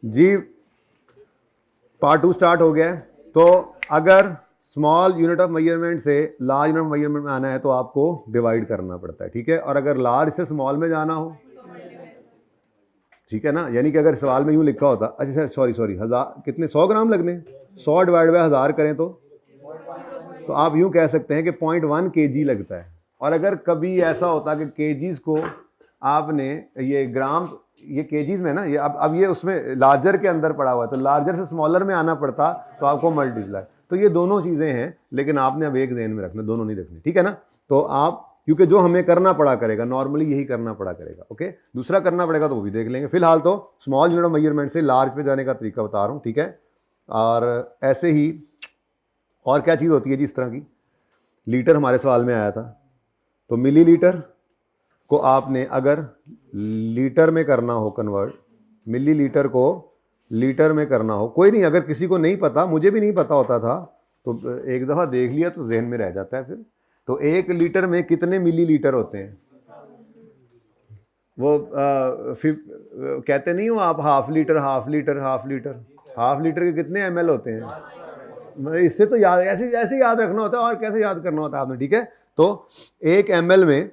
जी part 2 start हो गया है। तो अगर स्मॉल यूनिट ऑफ मेजरमेंट से लार्ज यूनिट ऑफ मेजरमेंट में आना है तो आपको डिवाइड करना पड़ता है, ठीक है। और अगर लार्ज से स्मॉल में जाना हो, ठीक है ना, यानी कि अगर सवाल में यूं लिखा होता, अच्छा सॉरी 1000 कितने 100 ग्राम लगने, 100 डिवाइड बाय 1000 करें तो आप यूं कह सकते हैं कि 0.1 kg लगता है। और अगर कभी ऐसा होता कि केजीज को आपने ये ग्राम, ये केजीज में ना, ये अब ये उसमें लार्जर के अंदर पड़ा हुआ है, तो लार्जर से स्मॉलर में आना पड़ता तो आपको मल्टीप्लाई। तो ये दोनों चीज़ें हैं, लेकिन आपने अब एक ज़हन में रखना, दोनों नहीं रखनी, ठीक है ना। तो आप, क्योंकि जो हमें करना पड़ा करेगा, नॉर्मली यही करना पड़ा करेगा, ओके। दूसरा करना पड़ेगा तो वो भी देख लेंगे। फिलहाल तो स्मॉल यूनिट ऑफ मेजरमेंट से लार्ज पे जाने का तरीका बता रहा हूँ, ठीक है। और ऐसे ही और क्या चीज़ होती है जी इस तरह की, लीटर हमारे सवाल में आया था, तो मिलीलीटर को आपने अगर लीटर में करना हो कन्वर्ट, मिलीलीटर को लीटर में करना हो, कोई नहीं, अगर किसी को नहीं पता, मुझे भी नहीं पता होता था, तो एक दफ़ा देख लिया तो जहन में रह जाता है फिर। तो 1 लीटर में कितने मिलीलीटर होते हैं, वो कहते नहीं हो आप, half litre half litre half litre, half litre के कितने ml होते हैं। इससे तो याद, ऐसे ऐसे याद रखना होता है, और कैसे याद करना होता है आपने, ठीक है। तो 1 ml में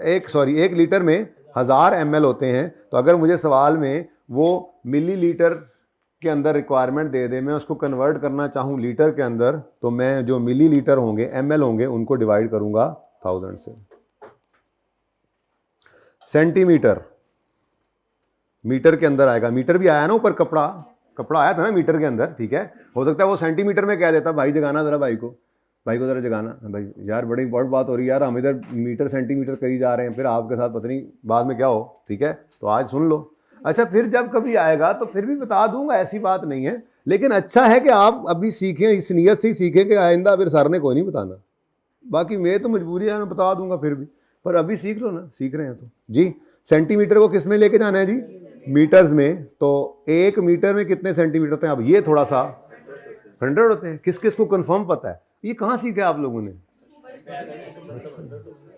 एक लीटर में 1000 ml होते हैं। तो अगर मुझे सवाल में वो मिलीलीटर के अंदर रिक्वायरमेंट दे दे, मैं उसको कन्वर्ट करना चाहूँ लीटर के अंदर, तो मैं जो मिलीलीटर होंगे, ml होंगे, उनको डिवाइड करूंगा 1000 से। सेंटीमीटर मीटर के अंदर आएगा, मीटर भी आया ना ऊपर, कपड़ा आया था ना मीटर के अंदर, ठीक है। हो सकता है वो सेंटीमीटर में कह देता, भाई जगाना जरा, भाई को जरा जगाना, भाई यार बड़ी इंपॉर्टेंट बात हो रही है यार, हम इधर मीटर सेंटीमीटर करी जा रहे हैं, फिर आपके साथ पता नहीं बाद में क्या हो, ठीक है। तो आज सुन लो, अच्छा फिर जब कभी आएगा तो फिर भी बता दूंगा, ऐसी बात नहीं है। लेकिन अच्छा है कि आप अभी सीखें, इस नियत से ही सीखें कि आइंदा फिर सर ने कोई नहीं बताना। बाकी मैं तो मजबूरी है, मैं बता दूंगा फिर भी, पर अभी सीख लो ना, सीख रहे हैं तो। जी सेंटीमीटर को किस में लेके जाना है जी, मीटर्स में। तो 1 मीटर में कितने सेंटीमीटर होते हैं, अब ये थोड़ा सा 100 होते हैं। किस किस को कंफर्म पता है, ये कहाँ सीखा आप लोगों ने,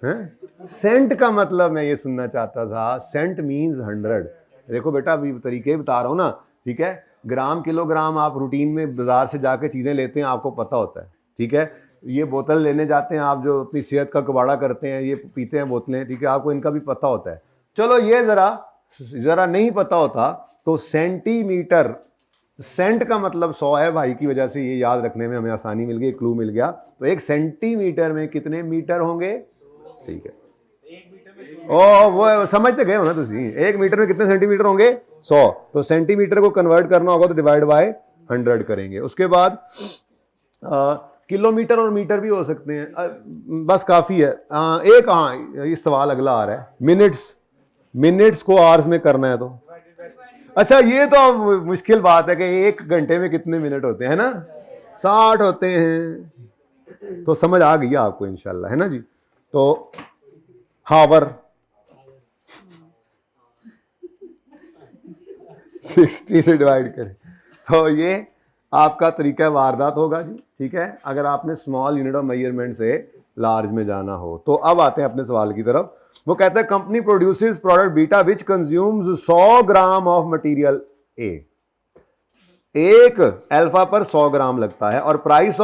हैं? सेंट का मतलब मैं ये सुनना चाहता था, सेंट मींस 100। देखो बेटा अभी तरीके बता रहा हूँ ना, ठीक है। ग्राम किलोग्राम आप रूटीन में बाजार से जाके चीज़ें लेते हैं, आपको पता होता है, ठीक है। ये बोतल लेने जाते हैं आप, जो अपनी सेहत का कबाड़ा करते हैं, ये पीते हैं बोतलें, ठीक है, आपको इनका भी पता होता है। चलो ये ज़रा नहीं पता होता, तो सेंटीमीटर, सेंट का मतलब 100 है भाई, की वजह से ये याद रखने में हमें आसानी मिल गई, क्लू मिल गया। तो 1 सेंटीमीटर में कितने मीटर होंगे, ठीक है। ओ वो समझते गए हो ना तुसी, 1 मीटर में कितने सेंटीमीटर होंगे, 100। तो सेंटीमीटर को कन्वर्ट करना होगा तो डिवाइड बाय 100 करेंगे। उसके बाद किलोमीटर और मीटर भी हो सकते हैं, बस काफ़ी है। एक, हाँ ये सवाल अगला आ रहा है, मिनट्स को आवर्स में करना है तो, अच्छा ये तो मुश्किल बात है कि 1 घंटे में कितने मिनट होते हैं ना, 60 होते हैं। तो समझ आ गई आपको इंशाल्लाह, है ना जी। तो हावर 60 से डिवाइड करें, तो ये आपका तरीका वारदात होगा जी, ठीक है, अगर आपने स्मॉल यूनिट ऑफ मेजरमेंट से लार्ज में जाना हो। तो अब आते हैं अपने सवाल की तरफ। वो कहता है company produces product beta which consumes 100 gram of material A. एक अल्फा पर 100 ग्राम लगता है और प्राइस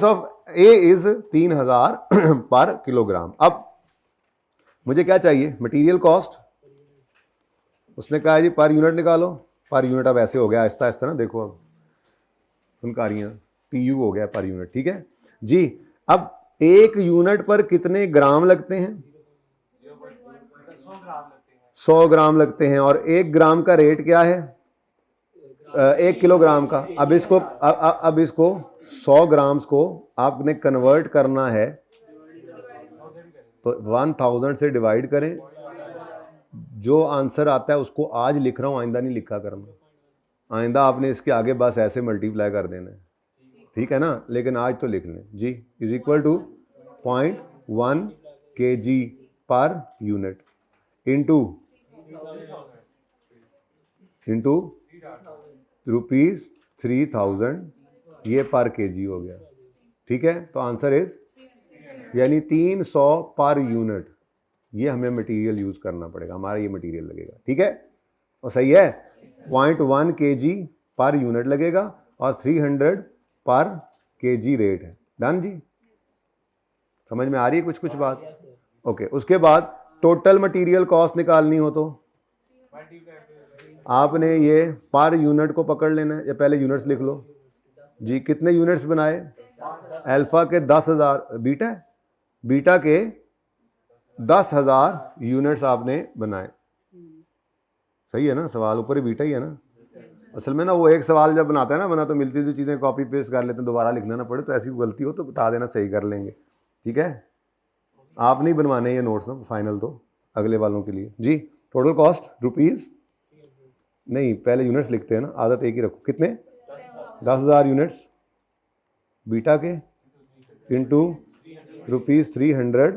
ऑफ ए इज 3000 पर किलोग्राम। अब मुझे क्या चाहिए, मटेरियल कॉस्ट। उसने कहा जी पर यूनिट निकालो, पर यूनिट अब ऐसे हो गया आहिस्ता आहिस्ता ना, देखो अब फनकारियां, टीयू हो गया पर यूनिट, ठीक है जी। अब 1 यूनिट पर कितने ग्राम लगते हैं, 100 ग्राम लगते हैं। और 1 ग्राम का रेट क्या है, 1 किलोग्राम का। अब इसको 100 ग्राम्स को आपने कन्वर्ट करना है, तो 1000 से डिवाइड करें। जो आंसर आता है उसको आज लिख रहा हूं, आइंदा नहीं लिखा करना। आइंदा आपने इसके आगे बस ऐसे मल्टीप्लाई कर देना है, ठीक है ना। लेकिन आज तो लिख लें जी, is equal to 0.1 kg per unit into ₹3000, ये पर केजी हो गया, ठीक है। तो आंसर इज यानी 300 पर यूनिट, ये हमें मटेरियल यूज करना पड़ेगा, हमारा ये मटेरियल लगेगा, ठीक है, और सही है, 0.1 kg पर यूनिट लगेगा और 300 पर kg रेट है। डन जी, समझ में आ रही है कुछ कुछ बात? ओके, उसके बाद टोटल मटेरियल कॉस्ट निकालनी हो तो आपने ये पर यूनिट को पकड़ लेना है, या पहले यूनिट्स लिख लो जी। कितने यूनिट्स बनाए? अल्फा के 10,000, बीटा के 10,000 यूनिट्स आपने बनाए। सही है ना, सवाल ऊपर ही बीटा ही है ना। असल में ना वो एक सवाल जब बनाता है ना बना, तो मिलती जुलती चीज़ें कॉपी पेस्ट कर लेते हैं, दोबारा लिखना ना पड़े, तो ऐसी गलती हो तो बता देना, सही कर लेंगे। ठीक है, आप नहीं बनवाने ये नोट्स ना फाइनल, तो अगले वालों के लिए जी। टोटल कॉस्ट रुपीज़ नहीं, पहले यूनिट्स लिखते हैं ना, आदत एक ही रखो। कितने? 10,000 यूनिट्स बीटा के इंटू ₹300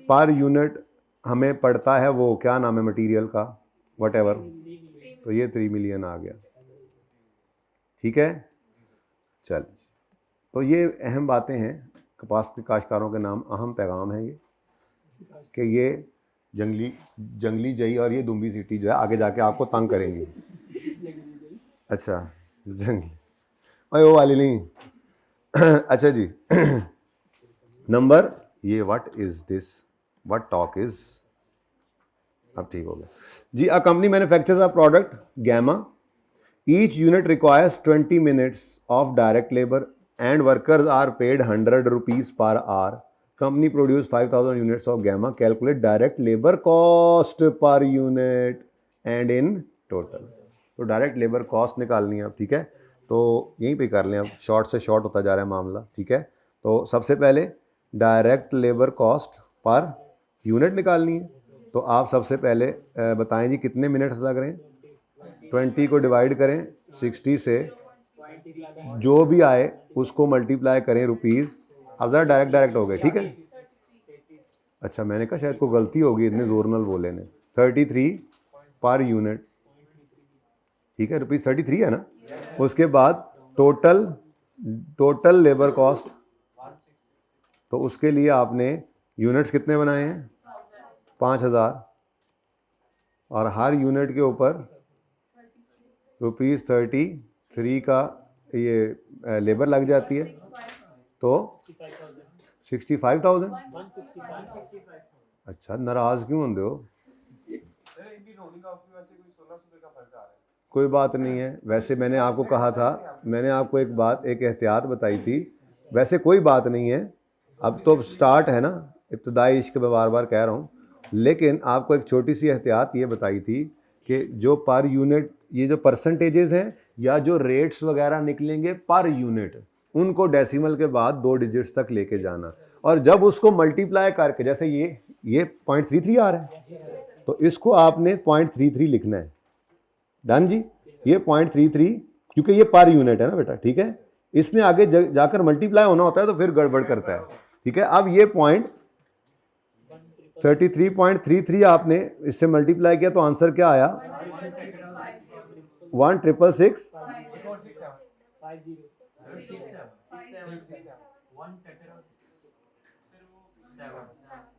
पर यूनिट हमें पड़ता है, वो क्या नाम है मटेरियल का, व्हाटएवर, तो ये 3 मिलियन आ गया। ठीक है, चल, तो ये अहम बातें हैं, कपास के काश्तकारों के नाम अहम पैगाम है ये, कि ये जंगली जई और ये दुम्बी सीटी जो है आगे जाके आपको तंग करेंगी। अच्छा, जंगली, अरे वो वाली नहीं। अच्छा जी, नंबर ये what is this, what talk is, अब ठीक हो गया जी। A company manufactures a product gamma, each unit requires 20 minutes of direct labour and workers are paid 100 rupees per hour. Company produce 5,000 units of gamma, calculate direct labour cost per unit and in total. तो direct labour cost निकालनी है अब। ठीक है, तो यहीं पे कर लें, अब शॉर्ट से शॉर्ट होता जा रहा है मामला। ठीक है, तो सबसे पहले direct labour cost per unit निकालनी है। तो आप सबसे पहले बताएं जी कितने मिनट्स लग रहे हैं। 20 को डिवाइड करें 60 से, जो भी आए उसको मल्टीप्लाई करें रुपीज़। अब ज़रा डायरेक्ट हो गए। ठीक है, अच्छा मैंने कहा शायद कोई गलती होगी, इतने जोरनल बोले ने। 33 पर यूनिट, ठीक है, ₹33 है ना। उसके बाद टोटल लेबर कॉस्ट, तो उसके लिए आपने यूनिट्स कितने बनाए हैं? 5,000, और हर यूनिट के ऊपर ₹33 का ये लेबर लग जाती है, तो 65,000। अच्छा, नाराज क्यों होते हो? कोई बात नहीं है, वैसे मैंने आपको कहा था, मैंने आपको एक बात, एक एहतियात बताई थी, वैसे कोई बात नहीं है। अब तो स्टार्ट है ना, इब्तदाई इश्क में बार बार कह रहा हूँ, लेकिन आपको एक छोटी सी एहतियात ये बताई थी कि जो पर यूनिट ये जो परसेंटेजेस हैं या जो रेट्स वगैरह निकलेंगे पर यूनिट, उनको डेसिमल के बाद 2 डिजिट्स तक लेके जाना, और जब उसको मल्टीप्लाई करके, जैसे ये 0.33 आ रहा है, तो इसको आपने 0.33 लिखना है। डन जी, ये 0.33, क्योंकि ये पर यूनिट है ना बेटा। ठीक है, इसमें आगे जाकर मल्टीप्लाई होना होता है तो फिर गड़बड़ करता है। ठीक है, अब ये 33.33 आपने इससे मल्टीप्लाई किया, तो आंसर क्या आया? 1,666।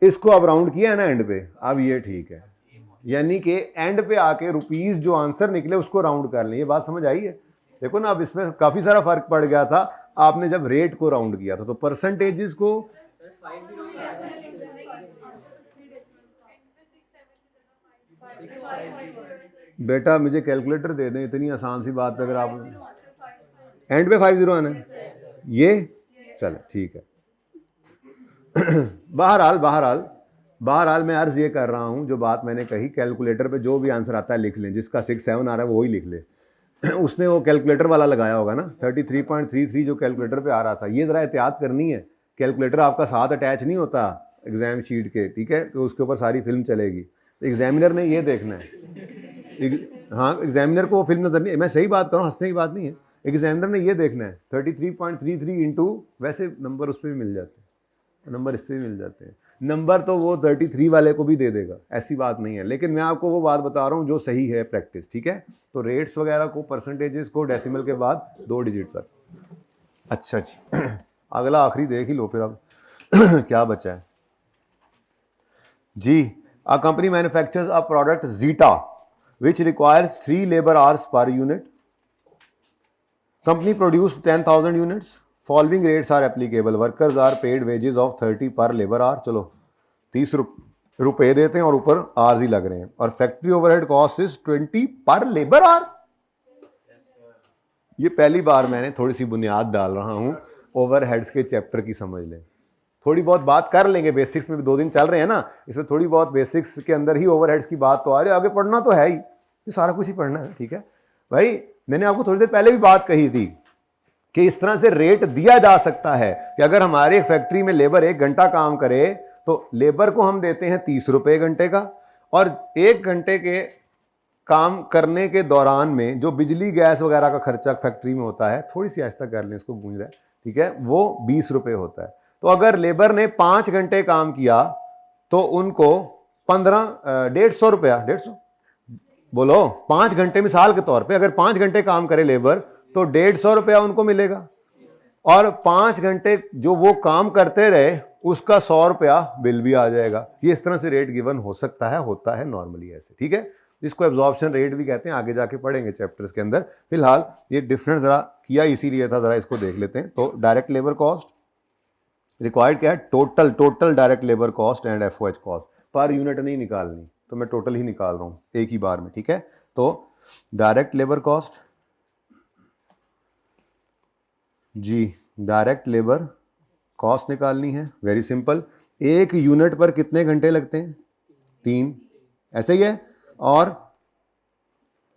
इसको अब राउंड किया है ना एंड पे, अब ये ठीक है, यानी कि एंड पे आके रुपीस जो आंसर निकले उसको राउंड कर लें। ये बात समझ आई है? देखो ना, अब इसमें काफी सारा फर्क पड़ गया था आपने जब रेट को राउंड किया था, तो परसेंटेजेस को बेटा मुझे कैलकुलेटर दे दें, इतनी आसान सी बात पे अगर आप एंड पे 50 आना है, ये चलो ठीक है। बहरहाल मैं अर्ज ये कर रहा हूँ, जो बात मैंने कही, कैलकुलेटर पे जो भी आंसर आता है लिख लें, जिसका 6-7 आ रहा है वो ही लिख ले। उसने वो कैलकुलेटर वाला लगाया होगा ना, 33.33 जो कैलकुलेटर पे आ रहा था। ये ज़रा एहतियात करनी है, कैलकुलेटर आपका साथ अटैच नहीं होता एग्जाम शीट के। ठीक है, तो उसके ऊपर सारी फिल्म चलेगी, तो एग्जामिनर ने ये देखना है। हाँ, एग्जामिनर को वो फिल्म नजर नहीं, मैं सही बात कर रहा हूँ, हंसने की बात नहीं है। एग्जामिनर ने ये देखना है 33.33 इंटू, वैसे नंबर उस पर भी मिल जाते हैं, नंबर इससे भी मिल जाते हैं, नंबर तो वो 33 वाले को भी दे देगा, ऐसी बात नहीं है। लेकिन मैं आपको वो बात बता रहा हूँ जो सही है प्रैक्टिस। ठीक है, तो रेट्स वगैरह को, परसेंटेजेस को डेसिमल के बाद 2 डिजिट तक। अच्छा जी, अगला आखिरी देख ही लो फिर अब क्या बचा है जी। A company manufactures a product zeta, which requires 3 labor hours per unit. Company produced 10,000 units. Following rates are applicable. Workers are paid wages of 30 per labor hour. चलो 30 रुपए देते हैं और ऊपर आवर्स ही लग रहे हैं, और फैक्ट्री ओवरहेड कॉस्ट इज 20 पर लेबर आवर। ये पहली बार मैंने थोड़ी सी बुनियाद डाल रहा हूं, ओवरहेड्स के चैप्टर की समझ लें। थोड़ी बहुत बात कर लेंगे, बेसिक्स में भी 2 दिन चल रहे हैं ना, इसमें थोड़ी बहुत बेसिक्स के अंदर ही ओवरहेड्स की बात तो आ रही है, आगे पढ़ना तो है ही, ये सारा कुछ ही पढ़ना है। ठीक है भाई, मैंने आपको थोड़ी देर पहले भी बात कही थी कि इस तरह से रेट दिया जा सकता है कि अगर हमारे फैक्ट्री में लेबर 1 घंटा काम करे तो लेबर को हम देते हैं 30 रुपए घंटे का, और 1 घंटे के काम करने के दौरान में जो बिजली गैस वगैरह का खर्चा फैक्ट्री में होता है, थोड़ी सी आहिस्ता कर लें, इसको गूंज रहा है, ठीक है, वो 20 रुपए होता है। तो अगर लेबर ने 5 घंटे काम किया तो उनको 1,500 रुपया, 150 बोलो, 5 घंटे मिसाल के तौर पे अगर 5 घंटे काम करे लेबर तो 150 रुपया उनको मिलेगा, और 5 घंटे जो वो काम करते रहे उसका 100 रुपया बिल भी आ जाएगा। ये इस तरह से रेट गिवन हो सकता है, होता है नॉर्मली ऐसे। ठीक है, इसको एब्जॉर्प्शन रेट भी कहते हैं, आगे जाके पढ़ेंगे चैप्टर्स के अंदर। फिलहाल ये डिफरेंस जरा किया इसीलिए था, जरा इसको देख लेते हैं। तो डायरेक्ट लेबर कॉस्ट रिक्वायर्ड क्या है, total direct labour cost and FOH cost, per unit नहीं निकालनी, तो मैं टोटल ही निकाल रहा हूं एक ही बार में। ठीक है, तो डायरेक्ट लेबर कॉस्ट जी, डायरेक्ट लेबर कॉस्ट निकालनी है, वेरी सिंपल। 1 यूनिट पर कितने घंटे लगते हैं, 3, ऐसे ही है, और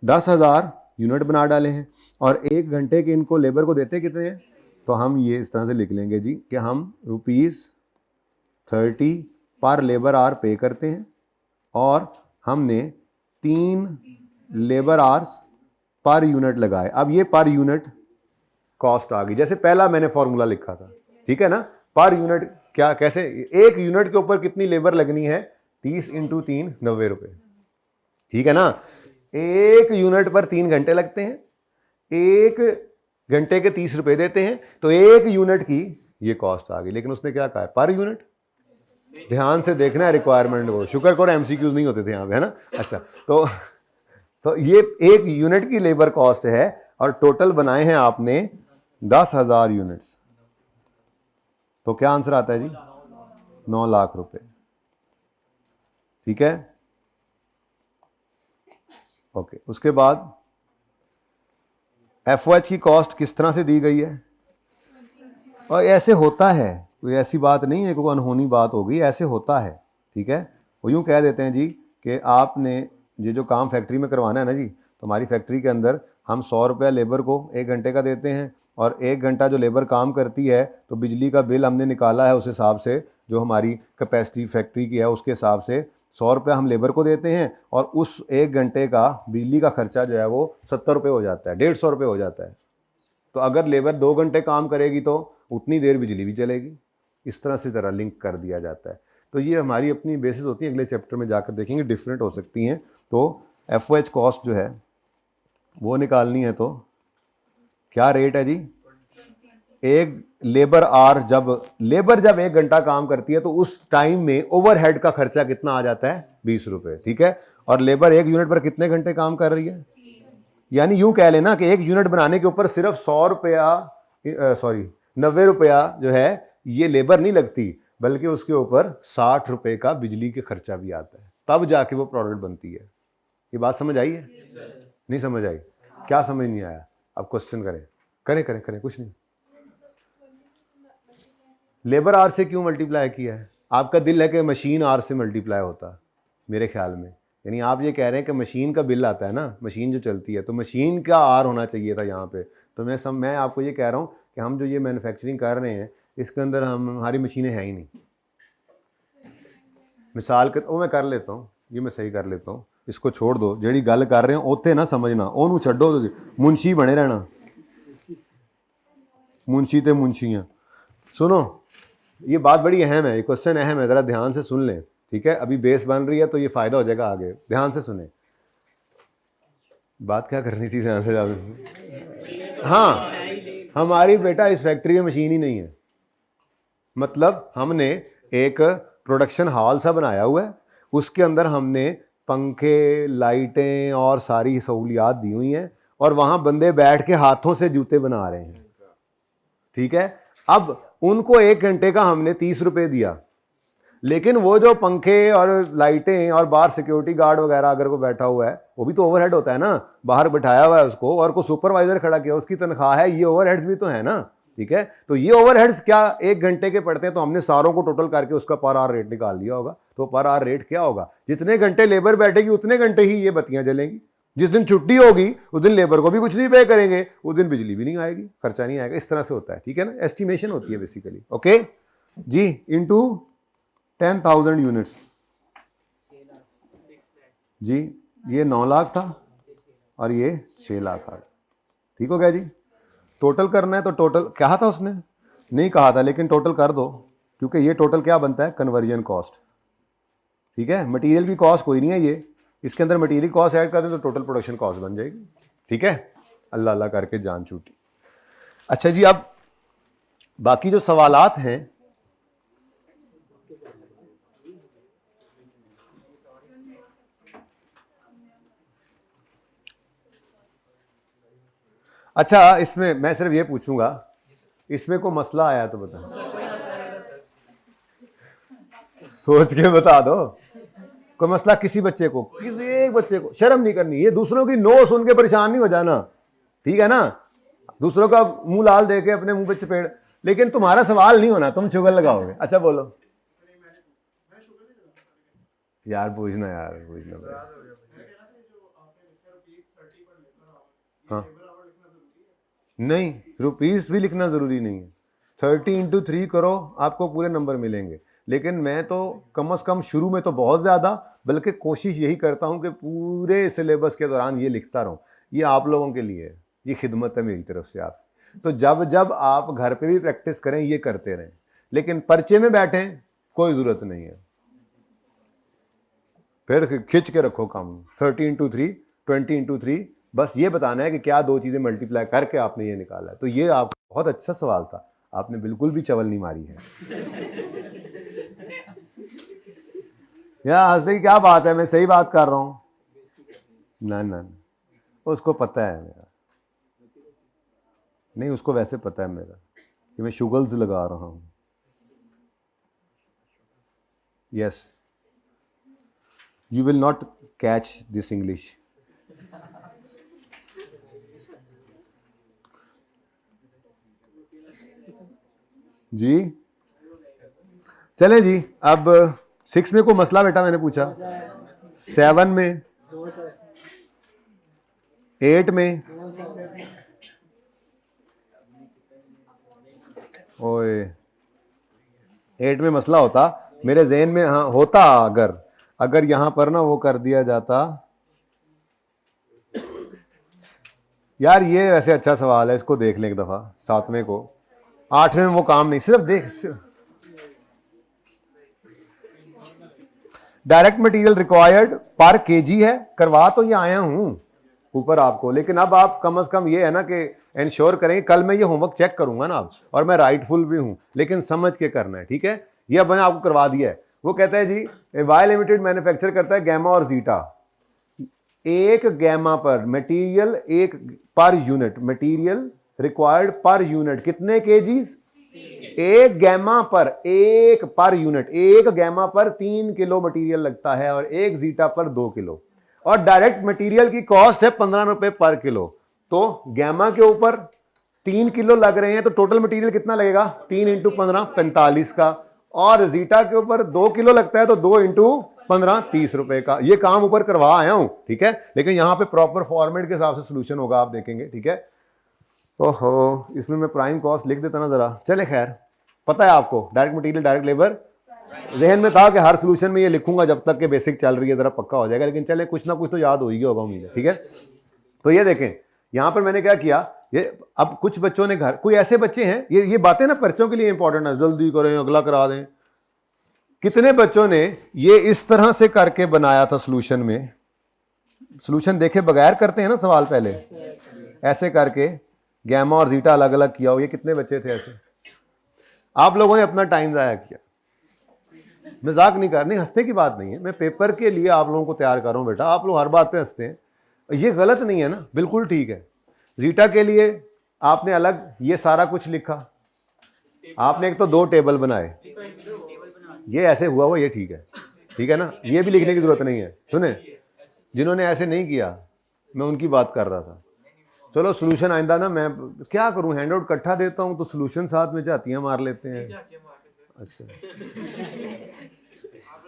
10,000 यूनिट बना डाले हैं, और 1 घंटे के इनको लेबर को देते कितने हैं, तो हम ये इस तरह से लिख लेंगे जी कि हम ₹30 पर लेबर आवर पे करते हैं, और हमने 3 लेबर आवर्स पर यूनिट लगाए। अब ये पर यूनिट कॉस्ट आ गई, जैसे पहला मैंने फॉर्मूला लिखा था, ठीक है ना, पर यूनिट क्या, कैसे, 1 यूनिट के ऊपर कितनी लेबर लगनी है, 30 × 3 90 रुपए, ठीक है ना। 1 यूनिट पर 3 घंटे लगते हैं, 1 घंटे के 30 रुपए देते हैं, तो 1 यूनिट की ये कॉस्ट आ गई। लेकिन उसने क्या कहा है, पर यूनिट। ध्यान से देखना है रिक्वायरमेंट को, शुक्र करो एमसीक्यूज नहीं होते थे यहाँ पे, है ना। अच्छा, तो ये 1 यूनिट की लेबर कॉस्ट है, और टोटल बनाए हैं आपने 10,000 यूनिट्स, तो क्या आंसर आता है जी, 9 लाख रुपए। ठीक है, ओके। उसके बाद एफओएच की कॉस्ट किस तरह से दी गई है, और ऐसे होता है, कोई ऐसी बात नहीं है, कोई अनहोनी बात होगी, ऐसे होता है। ठीक है, वो यूं कह देते हैं जी कि आपने ये जो काम फैक्ट्री में करवाना है ना जी, तो हमारी फैक्ट्री के अंदर हम 100 रुपया लेबर को 1 घंटे का देते हैं, और 1 घंटा जो लेबर काम करती है तो बिजली का बिल हमने निकाला है उस हिसाब से, जो हमारी कैपेसिटी फैक्ट्री की है उसके हिसाब से 100 रुपया हम लेबर को देते हैं, और उस 1 घंटे का बिजली का खर्चा जो है वो 70 रुपये हो जाता है, 150 रुपये हो जाता है। तो अगर लेबर 2 घंटे काम करेगी तो उतनी देर बिजली भी चलेगी। इस तरह से ज़रा लिंक कर दिया जाता है। तो ये हमारी अपनी बेसिस होती है, अगले चैप्टर में जाकर देखेंगे, डिफरेंट हो सकती हैं। तो एफओएच कॉस्ट जो है वो निकालनी है, तो क्या रेट है जी, 1 लेबर आवर, जब लेबर 1 घंटा काम करती है तो उस टाइम में ओवरहेड का खर्चा कितना आ जाता है, 20 रुपये। ठीक है, और लेबर 1 यूनिट पर कितने घंटे काम कर रही है, यानी यूं कह लेना कि 1 यूनिट बनाने के ऊपर सिर्फ 100 रुपया 90 रुपया जो है ये लेबर नहीं लगती, बल्कि उसके ऊपर 60 रुपये का बिजली के खर्चा भी आता है, तब जाके वो प्रोडक्ट बनती है। ये बात समझ आई है, नहीं समझ आई, क्या समझ नहीं आया, अब क्वेश्चन करें, कुछ नहीं। लेबर आर से क्यों मल्टीप्लाई किया है, आपका दिल है कि मशीन आर से मल्टीप्लाई होता, मेरे ख्याल में, यानी आप ये कह रहे हैं कि मशीन का बिल आता है ना, मशीन जो चलती है, तो मशीन का आर होना चाहिए था यहाँ पे। तो मैं आपको ये कह रहा हूँ कि हम जो ये मैन्युफैक्चरिंग कर रहे हैं इसके अंदर हमारी मशीनें हैं ही नहीं। मिसाल के मैं कर लेता हूँ, ये मैं सही कर लेता हूँ, इसको छोड़ दो, जेड़ी गल कर रहे हो उत्थे ना समझना, ओनू छड्डो, मुंशी बने रहना, मुंशी ते मुंशियाँ। सुनो, ये बात बड़ी अहम है, ये क्वेश्चन अहम है, ज़रा ध्यान से सुन लें। ठीक है, अभी बेस बन रही है तो ये फ़ायदा हो जाएगा आगे, ध्यान से सुने। बात क्या करनी थी, ध्यान से। हाँ, हमारी बेटा इस फैक्ट्री में मशीन ही नहीं है, मतलब हमने एक प्रोडक्शन हॉल सा बनाया हुआ है, उसके अंदर हमने पंखे, लाइटें और सारी सहूलियात दी हुई हैं, और वहां बंदे बैठ के हाथों से जूते बना रहे हैं, ठीक है। अब उनको 1 घंटे का हमने 30 रुपए दिया, लेकिन वो जो पंखे और लाइटें और बाहर सिक्योरिटी गार्ड वगैरह अगर को बैठा हुआ है, वो भी तो ओवरहेड होता है ना, बाहर बैठाया हुआ है उसको, और को सुपरवाइजर खड़ा किया, उसकी तनख्वाह है, ये ओवरहेड्स भी तो है ना, ठीक है। तो ये ओवरहेड्स क्या 1 घंटे के पड़ते हैं, तो हमने सारों को टोटल करके उसका पर आवर रेट निकाल दिया होगा। तो पर आवर रेट क्या होगा, जितने घंटे लेबर बैठेगी उतने घंटे ही ये बत्तियां जलेंगी। जिस दिन छुट्टी होगी उस दिन लेबर को भी कुछ नहीं पे करेंगे, उस दिन बिजली भी नहीं आएगी, खर्चा नहीं आएगा। इस तरह से होता है, ठीक है ना, एस्टिमेशन होती है बेसिकली। ओके जी, इनटू 10,000 यूनिट्स जी, ये 9 लाख था और ये 6 लाख आ गया, ठीक हो गया जी। टोटल करना है तो टोटल कहा था उसने, नहीं कहा था, लेकिन टोटल कर दो, क्योंकि ये टोटल क्या बनता है, कन्वर्जन कॉस्ट, ठीक है। मटेरियल की कॉस्ट कोई नहीं है ये, इसके अंदर मटेरियल कॉस्ट ऐड कर दें तो टोटल प्रोडक्शन कॉस्ट बन जाएगी, ठीक है। अल्लाह अल्लाह करके जान छूटी। अच्छा जी, अब बाकी जो सवालात हैं, अच्छा इसमें मैं सिर्फ ये पूछूंगा, इसमें कोई मसला आया तो बता, सोच के बता दो। कोई मसला किसी बच्चे को, किसी एक बच्चे को, शर्म नहीं करनी, ये दूसरों की नो सुन के परेशान नहीं हो जाना, ठीक है ना। दूसरों का मुंह लाल देके अपने मुंह पे चपेड़, लेकिन तुम्हारा सवाल नहीं होना, तुम शुगर लगाओगे। अच्छा बोलो यार, पूछना यार, पूछना। हाँ नहीं, रुपीस भी लिखना जरूरी नहीं है, 30 × 3 करो, आपको पूरे नंबर मिलेंगे। लेकिन मैं तो कम से कम शुरू में तो बहुत ज़्यादा, बल्कि कोशिश यही करता हूं कि पूरे सिलेबस के दौरान ये लिखता रहूं। ये आप लोगों के लिए है, ये खिदमत है मेरी तरफ से आप। तो जब जब आप घर पे भी प्रैक्टिस करें, ये करते रहें, लेकिन पर्चे में बैठें कोई ज़रूरत नहीं है, फिर खिंच के रखो काम। 30 × 3, 20 × 3, बस ये बताना है कि क्या दो चीज़ें मल्टीप्लाई करके आपने ये निकाला है। तो ये आपका बहुत अच्छा सवाल था, आपने बिल्कुल भी चवल नहीं मारी है। यार हंसने की क्या बात है, मैं सही बात कर रहा हूं। ना ना, उसको पता है मेरा, नहीं उसको वैसे पता है मेरा कि मैं शुगल्स लगा रहा हूं। Yes, you will not catch this English. जी चले जी, अब 6 में कोई मसला बेटा मैंने पूछा, 7 में, 8 में, ओए 8 में मसला होता मेरे जहन में, हाँ होता, अगर यहां पर ना वो कर दिया जाता। यार ये वैसे अच्छा सवाल है, इसको देख लें एक दफा, 7वें को। 8वें में वो काम नहीं, सिर्फ देख, डायरेक्ट मटेरियल रिक्वायर्ड पर केजी है, करवा तो ये आया हूं ऊपर आपको, लेकिन अब आप कम से कम ये है ना कि इंश्योर करेंगे, कल मैं ये होमवर्क चेक करूंगा ना आप, और मैं राइटफुल भी हूं, लेकिन समझ के करना है, ठीक है। ये अब मैंने आपको करवा दिया है। वो कहता है जी वाई लिमिटेड मैन्युफैक्चर करता है गैमा और जीटा, एक गैमा पर मटेरियल, एक per unit material required per unit कितने केजीज, एक गैमा पर, एक पर यूनिट, एक गैमा पर 3 किलो मटेरियल लगता है और एक जीटा पर 2 किलो, और डायरेक्ट मटेरियल की कॉस्ट है 15 रुपए पर किलो। तो गैमा के ऊपर 3 किलो लग रहे हैं, तो टोटल मटेरियल कितना लगेगा, 3 × 15 45 का, और जीटा के ऊपर 2 किलो लगता है तो 2 × 15 30 रुपए का। ये काम ऊपर करवा आया हूं, ठीक है, लेकिन यहां पे प्रॉपर फॉर्मेट के हिसाब से सोल्यूशन होगा, आप देखेंगे, ठीक है। ओहो, इसमें मैं प्राइम कॉस्ट लिख देता ना जरा, चले खैर, पता है आपको डायरेक्ट मटेरियल डायरेक्ट लेबर, जहन में था कि हर सोल्यूशन में ये लिखूंगा जब तक कि बेसिक चल रही है, जरा पक्का हो जाएगा, लेकिन चले कुछ ना कुछ तो याद हो ही होगा उम्मीद है, ठीक है। तो ये देखें यहां पर मैंने क्या किया, ये अब कुछ बच्चों ने घर, कोई ऐसे बच्चे हैं, ये बातें ना पर्चों के लिए इंपॉर्टेंट है, जल्दी करें अगला करा दें। कितने बच्चों ने ये इस तरह से करके बनाया था सोल्यूशन में, सोल्यूशन देखे बगैर करते हैं ना सवाल, पहले ऐसे करके गैमा और जीटा अलग अलग किया हो, ये कितने बच्चे थे ऐसे? आप लोगों ने अपना टाइम जाया किया। मजाक नहीं कर रही, हंसने की बात नहीं है, मैं पेपर के लिए आप लोगों को तैयार कर रहा हूँ बेटा। आप लोग हर बात पे हंसते हैं, ये गलत नहीं है ना, बिल्कुल ठीक है। जीटा के लिए आपने अलग ये सारा कुछ लिखा, आपने एक तो 2 टेबल बनाए, ये ऐसे हुआ ये ठीक है ना, ये भी लिखने की जरूरत नहीं है। सुने, जिन्होंने ऐसे नहीं किया मैं उनकी बात कर रहा था। चलो सोल्यूशन आइंदा ना, मैं क्या करूं, हैंड आउट इकट्ठा देता हूं तो सोल्यूशन साथ में झातियां मार लेते हैं।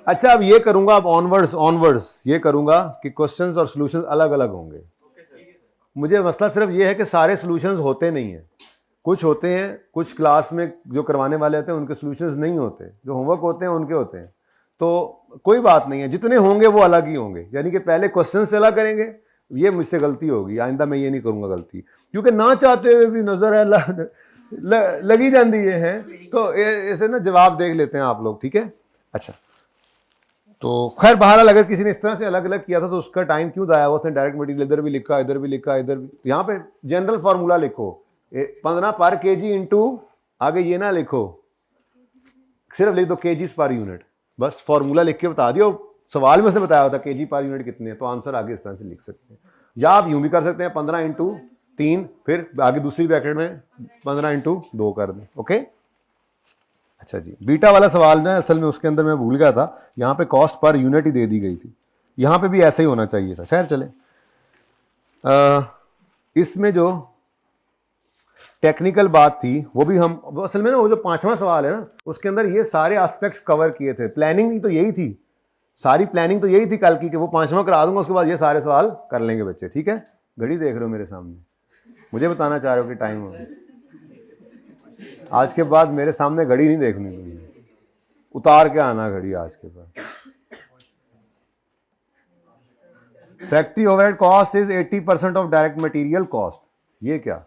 अच्छा अब ये करूंगा, अब ऑनवर्ड्स ये करूंगा कि क्वेश्चंस और सॉल्यूशंस अलग अलग होंगे। मुझे मसला सिर्फ ये है कि सारे सॉल्यूशंस होते नहीं हैं, कुछ होते हैं, कुछ क्लास में जो करवाने वाले होते हैं उनके सॉल्यूशंस नहीं होते, जो होमवर्क होते हैं उनके होते हैं। तो कोई बात नहीं है, जितने होंगे वो अलग ही होंगे, यानी कि पहले क्वेश्चन से अलग करेंगे। ये मुझसे गलती होगी, आइंदा मैं ये नहीं करूंगा गलती, क्योंकि ना चाहते हुए भी नजर है लगी जाती है, तो ऐसे ना जवाब देख लेते हैं आप लोग, ठीक है। अच्छा तो खैर बहरहाल अगर किसी ने इस तरह से अलग अलग किया था तो उसका टाइम क्यों जाया, उसने डायरेक्ट मटेरियल इधर भी लिखा, इधर भी लिखा, इधर भी। यहाँ पे जनरल फार्मूला लिखो, 15 पर केजी इंटू आगे ये ना लिखो, सिर्फ लिख दो केजीज पर यूनिट, बस फॉर्मूला लिख के बता दियो। सवाल में उसने बताया होता केजी पर यूनिट कितने हैं, तो आंसर आगे इस तरह से लिख सकते हैं। या आप यूं भी कर सकते हैं 15 इंटू 3, फिर आगे दूसरी ब्रैकेट में 15 इंटू 2 कर दें। ओके अच्छा जी, बीटा वाला सवाल जो है असल में उसके अंदर मैं भूल गया था, यहाँ पे कॉस्ट पर यूनिट ही दे दी गई थी, यहाँ पे भी ऐसा ही होना चाहिए था। खैर चले, इसमें जो टेक्निकल बात थी वो भी हम, वो असल में ना वो जो 5वां सवाल है ना उसके अंदर ये सारे एस्पेक्ट्स कवर किए थे। प्लानिंग तो यही थी, सारी प्लानिंग तो यही थी कल की कि वो 5वां करा दूंगा, उसके बाद ये सारे सवाल कर लेंगे बच्चे, ठीक है। घड़ी देख रहे हो मेरे सामने, मुझे बताना चाह रहे हो कि टाइम हो, आज के बाद मेरे सामने घड़ी नहीं देखनी, उतार के आना घड़ी आज के बाद। Factory overhead cost is 80% of direct material cost. ये क्या,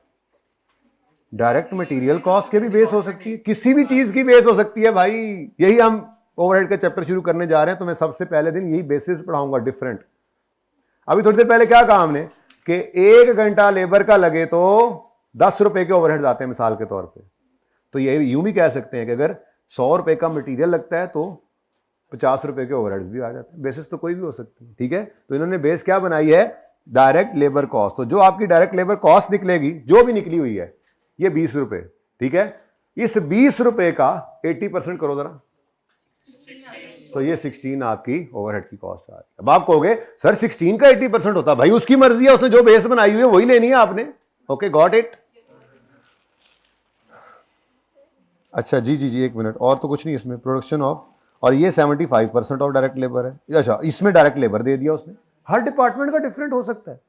डायरेक्ट मटेरियल कॉस्ट के भी बेस हो सकती है, किसी भी चीज की बेस हो सकती है भाई। यही हम ओवरहेड का चैप्टर शुरू करने जा रहे हैं, तो मैं सबसे पहले दिन यही बेसिस पढ़ाऊंगा डिफरेंट। अभी थोड़ी देर पहले क्या कहा हमने कि 1 घंटा लेबर का लगे तो 10 रुपए के ओवरहेड आते हैं मिसाल के तौर पे। तो ये यूं भी कह सकते हैं कि अगर 100 रुपए का मटेरियल लगता है तो 50 रुपए के ओवरहेड्स भी आ जाते हैं। बेसिस तो कोई भी हो सकती है, ठीक है। तो इन्होंने बेस क्या बनाई है, डायरेक्ट लेबर कॉस्ट। तो जो आपकी डायरेक्ट लेबर कॉस्ट निकलेगी, जो भी निकली हुई है, ये 20 रुपए, ठीक है। इस 20 रुपए का 80% करो जरा, तो ये 16 आपकी ओवरहेड की कॉस्ट आ रही है। अब आप कहोगे सर 16 का 80% होता, भाई उसकी मर्जी है, उसने जो बेस बनाई हुई है वही लेनी है आपने। Okay got it. अच्छा जी जी जी, 1 मिनट, और तो कुछ नहीं इसमें, प्रोडक्शन ऑफ, और ये 75% ऑफ डायरेक्ट लेबर है। अच्छा इसमें डायरेक्ट लेबर दे दिया उसने, हर डिपार्टमेंट का डिफरेंट हो सकता है,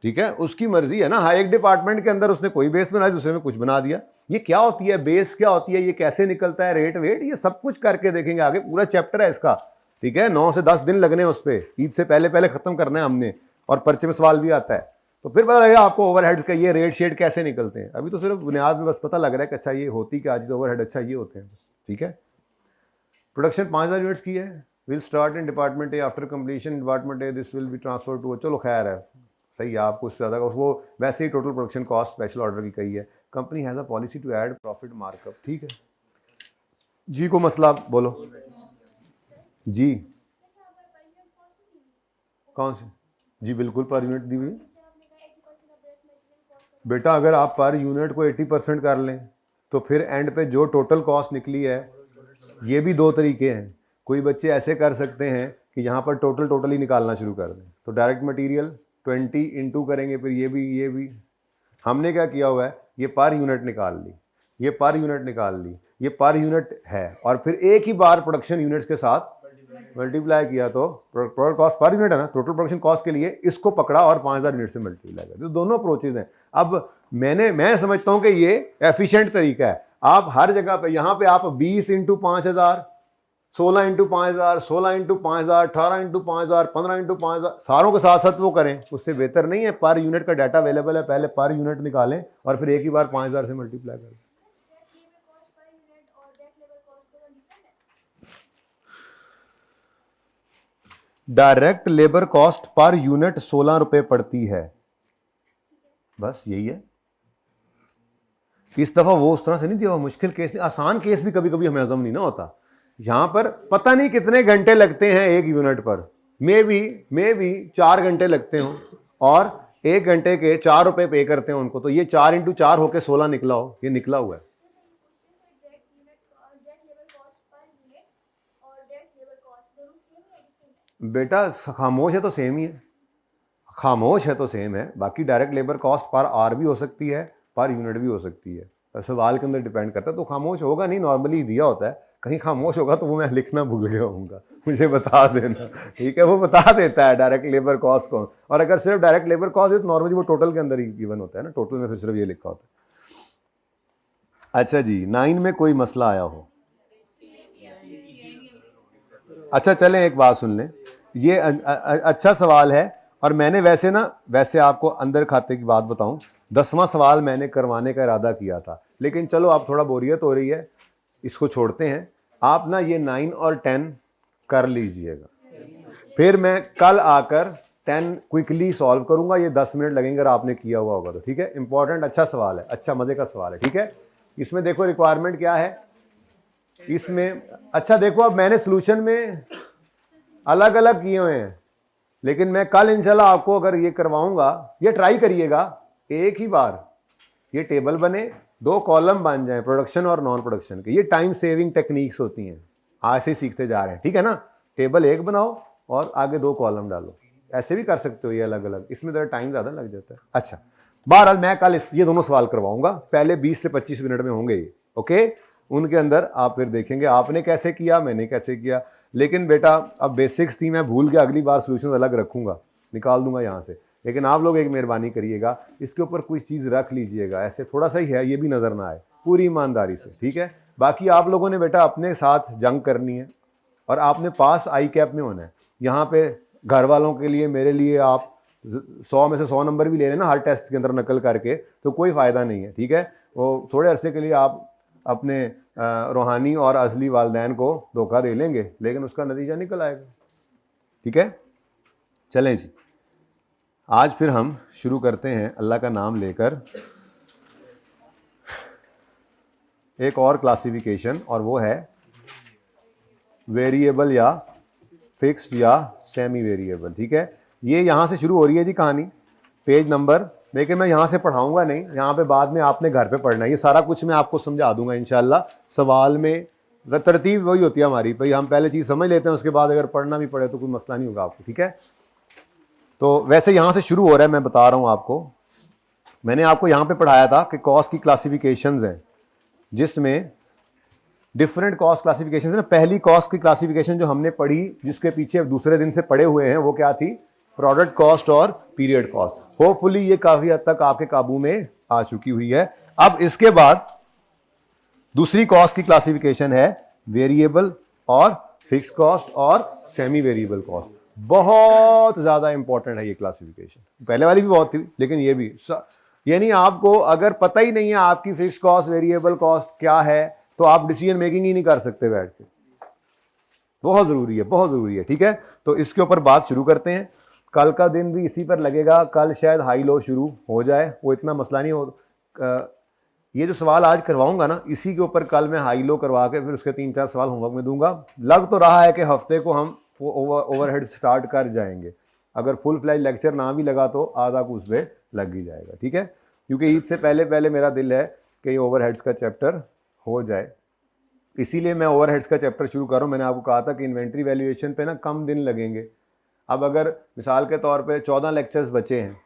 ठीक है, उसकी मर्जी है ना। हाँ एक डिपार्टमेंट के अंदर उसने कोई बेस बनाया, दूसरे में कुछ बना दिया। ये क्या होती है बेस, क्या होती है, ये कैसे निकलता है, रेट वेट, ये सब कुछ करके देखेंगे आगे, पूरा चैप्टर है इसका, ठीक है। 9 से 10 दिन लगने उस पर, ईद से पहले पहले खत्म करना है हमने, और पर्चे में सवाल भी आता है, तो फिर पता लगेगा आपको ओवरहेड्स का ये रेट शेड कैसे निकलते हैं। अभी तो सिर्फ बुनियाद में बस पता लग रहा है कि अच्छा ये होती क्या चीज ओवरहेड, अच्छा ये होते हैं, ठीक है। प्रोडक्शन 5000 यूनिट्स की है, will start in department A, after completion department A this will be transfer to, चलो खैर है, सही है, आपको उससे ज़्यादा वो वैसे ही total production cost special order की कही है। Company has a policy to add profit markup, ठीक है जी। को मसला बोलो जी, कौन से जी, बिल्कुल पर यूनिट दी हुई बेटा। अगर आप पर यूनिट को 80% कर लें तो फिर एंड पे जो टोटल कॉस्ट निकली है, ये भी 2 तरीके हैं। कोई बच्चे ऐसे कर सकते हैं कि यहाँ पर टोटल ही निकालना शुरू कर दें, तो डायरेक्ट मटेरियल 20 इंटू करेंगे, फिर ये भी। हमने क्या किया हुआ है, ये पर यूनिट निकाल ली, ये पर यूनिट निकाल ली, ये पर यूनिट है, और फिर एक ही बार प्रोडक्शन यूनिट्स के साथ मल्टीप्लाई किया, तो प्रोडक्ट कॉस्ट पर यूनिट है ना, टोटल प्रोडक्शन कॉस्ट के लिए इसको पकड़ा और 5000 यूनिट से मल्टीप्लाई किया। तो दोनों अप्रोचेज हैं। अब मैं समझता हूं कि ये एफिशिएंट तरीका है। आप हर जगह पे, यहाँ पे आप 20 into 5000, 16 into 5000, 16 into 5000, 18 into 5000, 15 into 5000, सारों के साथ साथ वो करें, उससे बेहतर नहीं है। पर यूनिट का डाटा अवेलेबल है, पहले पर यूनिट निकालें और फिर एक ही बार 5000 से मल्टीप्लाई करें। Direct labour cost per unit 16 रुपए पड़ती है, बस यही है। इस दफा वो उस तरह से नहीं दिया, मुश्किल केस नहीं, आसान केस भी कभी कभी हमें हजम नहीं ना होता। यहां पर पता नहीं कितने घंटे लगते हैं एक यूनिट पर, मे बी 4 घंटे लगते हो, और 1 घंटे के 4 रुपए पे करते हैं उनको, तो ये 4 × 4 होके 16 निकला हो, ये निकला हुआ है। बेटा खामोश है तो सेम ही है, खामोश है तो सेम है, बाकी डायरेक्ट लेबर कॉस्ट पर आर भी हो सकती है, पर यूनिट भी हो सकती है, सवाल के अंदर डिपेंड करता है। तो खामोश होगा नहीं, नॉर्मली दिया होता है, कहीं खामोश होगा तो वो मैं लिखना भूल गया होऊंगा, मुझे बता देना, ठीक है। वो बता देता है डायरेक्ट लेबर कॉस्ट कौन, और अगर सिर्फ डायरेक्ट लेबर कॉस्ट है तो नॉर्मली वो टोटल के अंदर ही गिवन होता है ना, टोटल में फिर सिर्फ ये लिखा होता है। अच्छा जी, 9 में कोई मसला आया हो? अच्छा चलें एक बात सुन लें, ये अच्छा सवाल है, और मैंने वैसे आपको अंदर खाते की बात बताऊं, 10वां सवाल मैंने करवाने का इरादा किया था, लेकिन चलो आप थोड़ा बोरियत हो रही है, इसको छोड़ते हैं। आप ना ये 9 और 10 कर लीजिएगा, फिर मैं कल आकर 10 क्विकली सॉल्व करूंगा, ये 10 मिनट लगेंगे अगर आपने किया हुआ होगा तो, ठीक है। इंपॉर्टेंट अच्छा सवाल है, अच्छा मजे का सवाल है, ठीक है। इसमें देखो रिक्वायरमेंट क्या है इसमें, अच्छा देखो अब मैंने सोल्यूशन में अलग अलग किए हुए हैं, लेकिन मैं कल इंशाल्लाह आपको अगर ये करवाऊंगा, ये ट्राई करिएगा एक ही बार, ये टेबल बने, 2 कॉलम बन जाएं प्रोडक्शन और नॉन प्रोडक्शन के, ये टाइम सेविंग टेक्निक्स होती हैं, आज से सीखते जा रहे हैं, ठीक है ना। टेबल एक बनाओ और आगे 2 कॉलम डालो, ऐसे भी कर सकते हो ये अलग अलग, इसमें ज़रा टाइम ज़्यादा लग जाता है। अच्छा बहरहाल मैं कल ये दोनों सवाल करवाऊंगा, पहले 20 से 25 मिनट में होंगे ये, ओके। उनके अंदर आप फिर देखेंगे आपने कैसे किया, मैंने कैसे किया, लेकिन बेटा अब बेसिक्स थी मैं भूल गया, अगली बार सोल्यूशन अलग रखूंगा, निकाल दूंगा यहाँ से, लेकिन आप लोग एक मेहरबानी करिएगा, इसके ऊपर कोई चीज़ रख लीजिएगा, ऐसे थोड़ा सा ही है, ये भी नज़र ना आए, पूरी ईमानदारी से, ठीक है। बाकी आप लोगों ने बेटा अपने साथ जंग करनी है, और आपने पास आई कैप में होना है। यहाँ पे घर वालों के लिए, मेरे लिए आप 100 में से 100 नंबर भी ले लेना हर टेस्ट के अंदर नकल करके, तो कोई फ़ायदा नहीं है, ठीक है। वो थोड़े अरसे के लिए आप अपने रूहानी और असली वालदैन को धोखा दे लेंगे, लेकिन उसका नतीजा निकल आएगा, ठीक है। चलें जी, आज फिर हम शुरू करते हैं अल्लाह का नाम लेकर एक और क्लासिफिकेशन, और वो है वेरिएबल या फिक्स्ड या सेमी वेरिएबल, ठीक है। ये यहाँ से शुरू हो रही है जी कहानी, पेज नंबर, लेकिन मैं यहाँ से पढ़ाऊंगा नहीं, यहाँ पे बाद में आपने घर पे पढ़ना है, ये सारा कुछ मैं आपको समझा दूंगा इंशाल्लाह। सवाल में तरतीब वही होती है हमारी, भाई हम पहले चीज़ समझ लेते हैं, उसके बाद अगर पढ़ना भी पड़े तो कोई मसला नहीं होगा आपको, ठीक है। तो वैसे यहाँ से शुरू हो रहा है, मैं बता रहा हूँ आपको, मैंने आपको यहाँ पे पढ़ाया था कि कॉस्ट की क्लासिफिकेशंस हैं, जिसमें डिफरेंट कॉस्ट क्लासिफिकेशन है ना। पहली कॉस्ट की क्लासिफिकेशन जो हमने पढ़ी, जिसके पीछे दूसरे दिन से पढ़े हुए हैं, वो क्या थी? प्रोडक्ट कॉस्ट और पीरियड कॉस्ट। होपफुली ये काफी हद तक आपके काबू में आ चुकी हुई है। अब इसके बाद दूसरी कॉस्ट की क्लासिफिकेशन है वेरिएबल और फिक्स कॉस्ट और सेमी वेरिएबल कॉस्ट। बहुत ज्यादा इंपॉर्टेंट है ये क्लासिफिकेशन, पहले वाली भी बहुत थी, लेकिन ये भी, यानी आपको अगर पता ही नहीं है आपकी फिक्स कॉस्ट वेरिएबल कॉस्ट क्या है, तो आप डिसीजन मेकिंग ही नहीं कर सकते बैठ के। बहुत जरूरी है, बहुत जरूरी है, ठीक है। तो इसके ऊपर बात शुरू करते हैं। कल का दिन भी इसी पर लगेगा, कल शायद हाई लो शुरू हो जाए, वो इतना मसला नहीं हो। ये जो सवाल आज करवाऊंगा ना, इसी के ऊपर कल मैं हाई लो करवा के फिर उसके 3-4 सवाल होमवर्क में दूंगा। लग तो रहा है कि हफ्ते को हम ओवरहेड स्टार्ट कर जाएंगे, अगर फुल फ्लैज लेक्चर ना भी लगा तो आधा कुछ पे लग ही जाएगा, ठीक है। क्योंकि ईद से पहले पहले मेरा दिल है कि ओवरहेड्स का चैप्टर हो जाए, इसीलिए मैं ओवरहेड्स का चैप्टर शुरू कर रहा हूँ। मैंने आपको कहा था कि इन्वेंट्री वैल्यूएशन पे ना कम दिन लगेंगे। अब अगर मिसाल के तौर पे 14 लेक्चर्स बचे हैं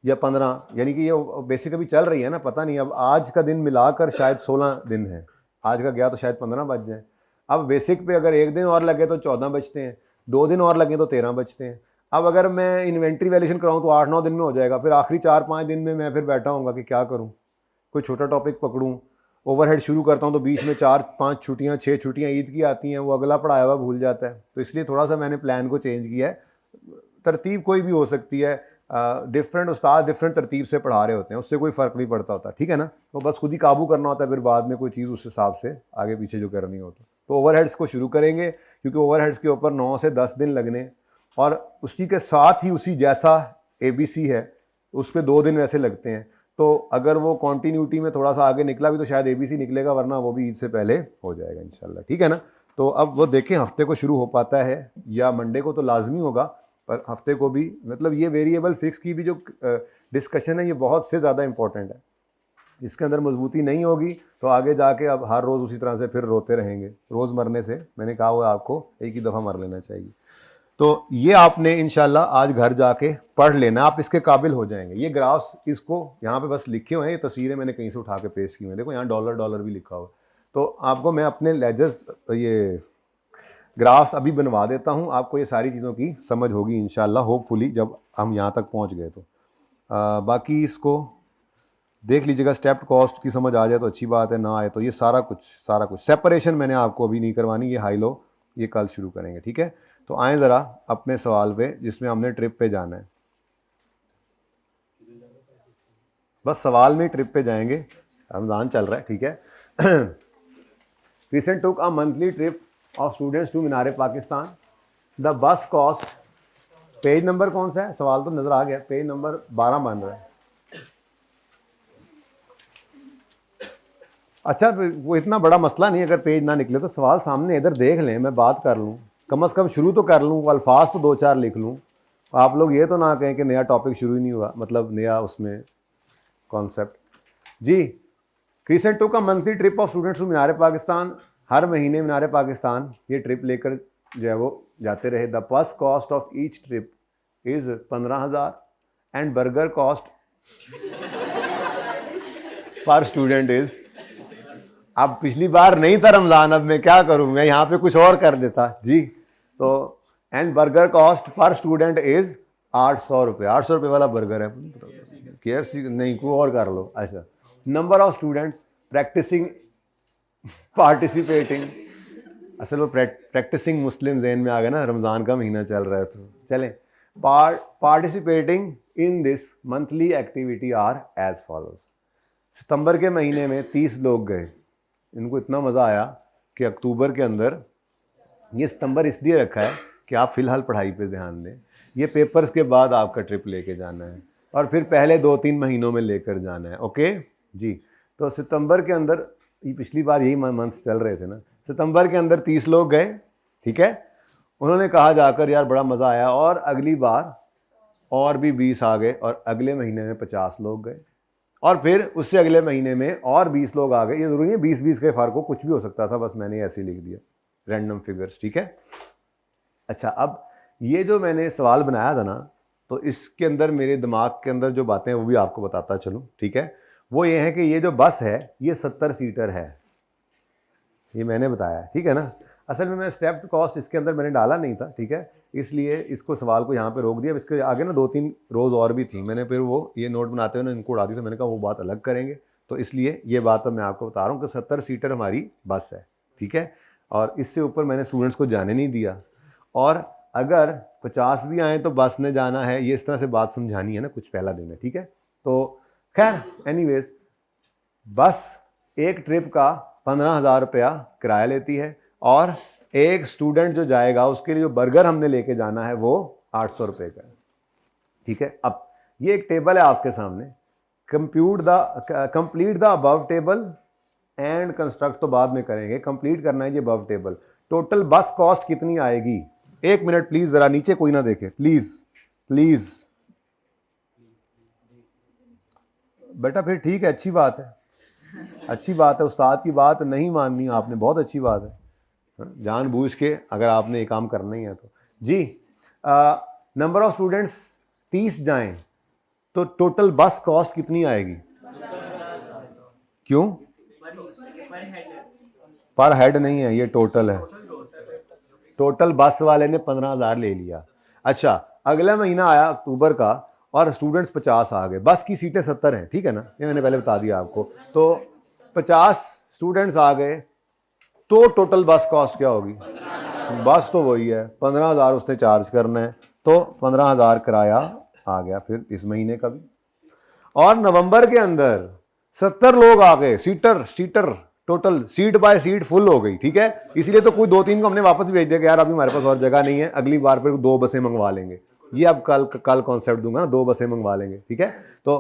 या 15, यानी कि ये बेसिक अभी चल रही है ना, पता नहीं, अब आज का दिन मिलाकर शायद 16 दिन है, आज का गया तो शायद 15 बच जाए। अब बेसिक पे अगर एक दिन और लगे तो 14 बचते हैं, 2 दिन और लगे तो 13 बचते हैं। अब अगर मैं इन्वेंट्री वैल्यूएशन कराऊँ तो 8-9 दिन में हो जाएगा। फिर आखिरी 4-5 दिन में मैं फिर बैठा हूँगा कि क्या करूँ, कोई छोटा टॉपिक पकड़ूँ। ओवरहेड शुरू करता हूँ तो बीच में 4-5 छुट्टियाँ 6 छुट्टियाँ ईद की आती हैं, वो अगला पढ़ाया हुआ भूल जाता है। तो इसलिए थोड़ा सा मैंने प्लान को चेंज किया है। तरतीब कोई भी हो सकती है, डिफरेंट उस्ताद डिफरेंट तरतीब से पढ़ा रहे होते हैं, उससे कोई फ़र्क नहीं पड़ता होता, ठीक है ना। तो बस खुद ही काबू करना होता है, फिर बाद में कोई चीज़ उस हिसाब से आगे पीछे जो करनी होती। तो ओवरहेड्स को शुरू करेंगे, क्योंकि ओवरहेड्स के ऊपर 9 से 10 दिन लगने, और उसी के साथ ही उसी जैसा ABC है उस पर 2 दिन वैसे लगते हैं। तो अगर वो कॉन्टीन्यूटी में थोड़ा सा आगे निकला भी तो शायद ABC निकलेगा, वरना वो भी ईद से पहले हो जाएगा इंशाल्लाह, ठीक है ना। तो अब वो देखें हफ्ते को शुरू हो पाता है या मंडे को तो लाजमी होगा, पर हफ्ते को भी, मतलब ये वेरिएबल फिक्स की भी जो डिस्कशन है ये बहुत से ज़्यादा इंपॉर्टेंट है। इसके अंदर मजबूती नहीं होगी तो आगे जाके अब हर रोज़ उसी तरह से फिर रोते रहेंगे। रोज़ मरने से, मैंने कहा हुआ आपको एक ही दफ़ा मर लेना चाहिए। तो ये आपने इंशाल्लाह आज घर जाके पढ़ लेना, आप इसके काबिल हो जाएंगे। ये ग्राफ्स, इसको यहाँ पे बस लिखे हुए हैं, ये तस्वीरें मैंने कहीं से उठा के पेश की हुई हैं। देखो यहाँ डॉलर डॉलर भी लिखा हुआ। तो आपको मैं अपने लेजर्स ये ग्राफ्स अभी बनवा देता हूँ, आपको ये सारी चीज़ों की समझ होगी इंशाल्लाह, होपफुली जब हम यहाँ तक पहुँच गए तो। बाकी इसको देख लीजिएगा, स्टेप कॉस्ट की समझ आ जाए तो अच्छी बात है, ना आए तो ये सारा कुछ सेपरेशन मैंने आपको अभी नहीं करवानी, ये हाई लो ये कल शुरू करेंगे, ठीक है। तो आए ज़रा अपने सवाल पे जिसमें हमने ट्रिप पे जाना है। बस सवाल में ट्रिप पे जाएंगे, रमज़ान चल रहा है, ठीक है। Recent took a monthly trip of students to Minar Pakistan. The bus cost, page number कौन सा है, सवाल तो नजर आ गया, पेज नंबर 12 बन रहा है। अच्छा वो इतना बड़ा मसला नहीं, अगर पेज ना निकले तो सवाल सामने इधर देख लें, मैं बात कर लूँ, कम से कम शुरू तो कर लूँ, अल्फाज तो 2-4 लिख लूँ। आप लोग ये तो ना कहें कि नया टॉपिक शुरू ही नहीं हुआ, मतलब नया उसमें कॉन्सेप्ट। जी, रिसेंट टू का monthly trip of students to Minar Pakistan, हर महीने मीनार पाकिस्तान ये ट्रिप लेकर जो है वो जाते रहे। The bus cost of each trip is 15,000 and burger cost per student is, अब पिछली बार नहीं था रमज़ान, अब मैं क्या करूं, मैं यहाँ पे कुछ और कर देता जी। तो and burger cost per student is 800 रुपये, 800 रुपये वाला बर्गर है, KFC नहीं, कोई और कर लो। अच्छा, number of students practising participating, असल वो प्रैक्टिसिंग मुस्लिम जहन में आ गया ना, रमज़ान का महीना चल रहा है तो चलें। Participating in this monthly activity are as follows. सितंबर के महीने में 30 लोग गए, इनको इतना मज़ा आया कि अक्टूबर के अंदर, ये सितंबर इसलिए रखा है कि आप फ़िलहाल पढ़ाई पे ध्यान दें, ये पेपर्स के बाद आपका ट्रिप लेके जाना है और फिर पहले 2-3 महीनों में लेकर जाना है, ओके जी। तो सितंबर के अंदर, ये पिछली बार यही मंथ्स चल रहे थे ना, सितंबर के अंदर 30 लोग गए, ठीक है। उन्होंने कहा जाकर यार बड़ा मज़ा आया, और अगली बार और भी 20 आ गए, और अगले महीने में 50 लोग गए, और फिर उससे अगले महीने में और 20 लोग आ गए। ये ज़रूरी है 20-20 के फ़र्क हो, कुछ भी हो सकता था, बस मैंने ऐसे ही लिख दिया, रैंडम फिगर्स, ठीक है। अच्छा, अब ये जो मैंने सवाल बनाया था ना, तो इसके अंदर मेरे दिमाग के अंदर जो बातें हैं वो भी आपको बताता चलूँ, ठीक है। वो ये है कि ये जो बस है ये 70 सीटर है, ये मैंने बताया, ठीक है ना। असल में मैं स्टेप कॉस्ट इसके अंदर मैंने डाला नहीं था, ठीक है, इसलिए इसको सवाल को यहाँ पे रोक दिया। इसके आगे ना 2-3 रोज़ और भी थी, मैंने फिर वो ये नोट बनाते हुए ना इनको उड़ा दी, तो मैंने कहा वो बात अलग करेंगे, तो इसलिए ये बात अब मैं आपको बता रहा हूँ कि 70 सीटर हमारी बस है, ठीक है। और इससे ऊपर मैंने स्टूडेंट्स को जाने नहीं दिया, और अगर 50 भी आए तो बस ने जाना है, ये इस तरह से बात समझानी है ना, कुछ पहला दिन है, ठीक है। तो खैर एनीवेज, बस एक ट्रिप का 15,000 रुपया किराया लेती है, और एक स्टूडेंट जो जाएगा उसके लिए जो बर्गर हमने लेके जाना है वो 800 रुपये का है, ठीक है। अब ये एक टेबल है आपके सामने, complete the above table and construct तो बाद में करेंगे, कंप्लीट करना है ये अबव टेबल। टोटल बस कॉस्ट कितनी आएगी, 1 मिनट प्लीज, जरा नीचे कोई ना देखे प्लीज प्लीज बेटा, फिर ठीक है, अच्छी बात है, अच्छी बात है, उस्ताद की बात नहीं माननी आपने, बहुत अच्छी बात है, जानबूझ के अगर आपने ये काम करना ही है तो जी। नंबर ऑफ स्टूडेंट्स 30 जाएं तो टोटल बस कॉस्ट कितनी आएगी, क्यों, पर हेड नहीं है, ये टोटल है, टोटल बस वाले ने 15,000 ले लिया। अच्छा, अगला महीना आया अक्टूबर का और स्टूडेंट्स 50 आ गए, बस की सीटें 70 हैं, ठीक है ना, ये मैंने पहले बता दिया आपको। तो 50 स्टूडेंट्स आ गए तो टोटल बस कॉस्ट क्या होगी, बस तो वही है, 15,000 उसने चार्ज करना है, तो 15,000 किराया आ गया फिर इस महीने का भी। और नवंबर के अंदर 70 लोग आ गए, seater total seat by seat full हो गई, ठीक है। इसलिए तो कोई 2-3 को हमने वापस भेज दिया कि यार अभी हमारे पास और जगह नहीं है, अगली बार फिर 2 बसें मंगवा लेंगे, ये अब कल कॉन्सेप्ट दूंगा ना, 2 बसें मंगवा लेंगे, ठीक है। तो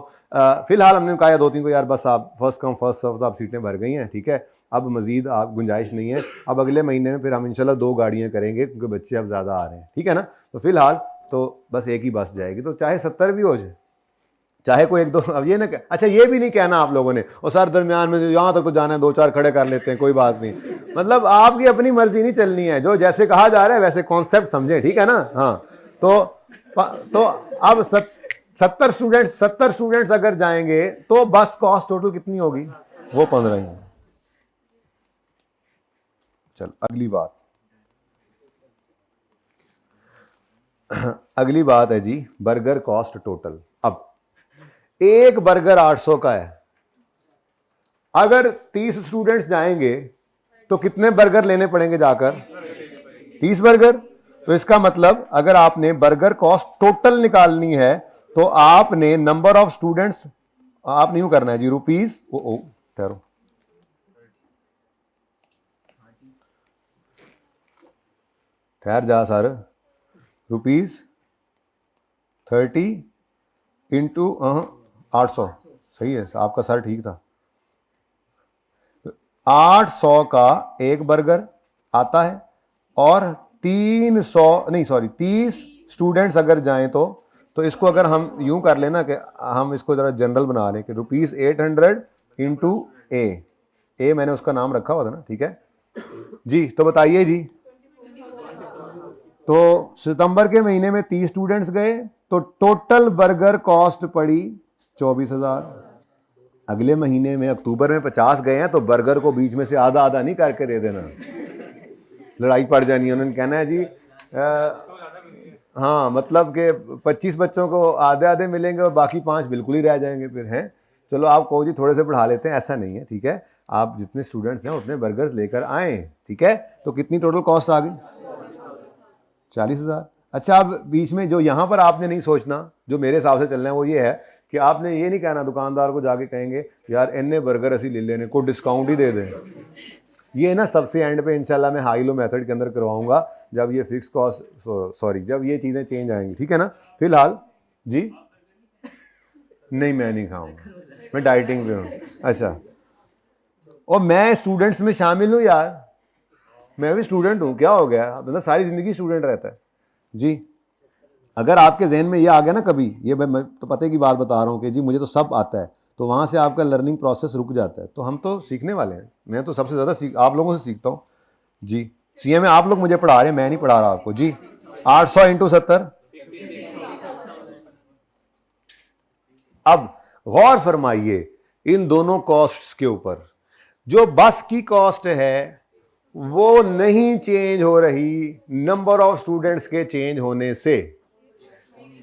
फिलहाल हमने कहा 2-3 को यार बस आप फर्स्ट कम फर्स्ट सर्व, आप सीटें भर गई हैं, ठीक है, अब मजीद आप गुंजाइश नहीं है। अब अगले महीने में फिर हम इंशाल्लाह 2 गाड़ियाँ करेंगे क्योंकि बच्चे अब ज़्यादा आ रहे हैं, ठीक है ना। तो फिलहाल तो बस एक ही बस जाएगी, तो चाहे 70 भी हो जाए, चाहे कोई 1-2, अब ये ना अच्छा ये भी नहीं कहना आप लोगों ने और सर दरमियान में यहाँ तक तो जाना है 2-4 खड़े कर लेते हैं, कोई बात नहीं। मतलब आपकी अपनी मर्जी नहीं चलनी है, जो जैसे कहा जा रहा है वैसे कॉन्सेप्ट समझे, ठीक है ना। हाँ तो अब 70 स्टूडेंट्स अगर जाएंगे तो बस कॉस्ट टोटल कितनी होगी, वो 15 ही है। चल अगली बात है जी बर्गर कॉस्ट टोटल। अब एक बर्गर 800 का है, अगर 30 स्टूडेंट्स जाएंगे तो कितने बर्गर लेने पड़ेंगे जाकर, 30 बर्गर। तो इसका मतलब अगर आपने बर्गर कॉस्ट टोटल निकालनी है तो आपने नंबर ऑफ स्टूडेंट्स आपने यूं करना है जी, रुपीज ठहरो, ठहर जा सर, रुपीज 30 इंटू 800, सही है आपका सर, ठीक था। 800 का एक बर्गर आता है और 30 स्टूडेंट्स अगर जाएं तो इसको अगर हम यूं कर लेना कि हम इसको जरा जनरल बना लें कि ₹800 इंटू ए मैंने उसका नाम रखा हुआ था ना, ठीक है जी। तो बताइए जी, तो सितंबर के महीने में 30 स्टूडेंट्स गए तो टोटल बर्गर कॉस्ट पड़ी 24,000। अगले महीने में अक्टूबर में 50 गए हैं तो बर्गर को बीच में से आधा आधा नहीं करके दे देना, लड़ाई पड़ जानी है। उन्होंने कहना है जी हाँ मतलब कि 25 बच्चों को आधे आधे मिलेंगे और बाकी 5 बिल्कुल ही रह जाएंगे फिर हैं। चलो आप कहो जी थोड़े से बढ़ा लेते हैं, ऐसा नहीं है, ठीक है। आप जितने स्टूडेंट्स हैं उतने बर्गर्स लेकर आए, ठीक है। तो कितनी टोटल कॉस्ट आ गई, 40,000। अच्छा अब बीच में जो यहाँ पर आपने नहीं सोचना, जो मेरे हिसाब से चलना है वो ये है कि आपने ये नहीं कहना दुकानदार को जाके कहेंगे यार इन्ने बर्गर असी ले लेने को डिस्काउंट ही दे दें। ये ना सबसे एंड पे इंशाल्लाह मैं हाई लो मेथड के अंदर करवाऊंगा जब ये फिक्स कॉस्ट जब ये चीज़ें चेंज आएंगी, ठीक है ना। फिलहाल जी नहीं मैं नहीं खाऊंगा, मैं डाइटिंग पे हूँ। अच्छा और मैं स्टूडेंट्स में शामिल हूँ यार, मैं भी स्टूडेंट हूँ, क्या हो गया, मतलब सारी ज़िंदगी स्टूडेंट रहता है जी। अगर आपके जहन में ये आ गया ना कभी, ये मैं तो पते की बात बता रहा हूँ कि जी मुझे तो सब आता है, तो वहाँ से आपका लर्निंग प्रोसेस रुक जाता है। तो हम तो सीखने वाले हैं, मैं तो सबसे ज़्यादा आप लोगों से सीखता हूँ जी। सीए में आप लोग मुझे पढ़ा रहे हैं, मैं नहीं पढ़ा रहा आपको जी। 800 इंटू 70। अब गौर फरमाइए इन दोनों कॉस्ट्स के ऊपर, जो बस की कॉस्ट है वो नहीं चेंज हो रही नंबर ऑफ स्टूडेंट्स के चेंज होने से।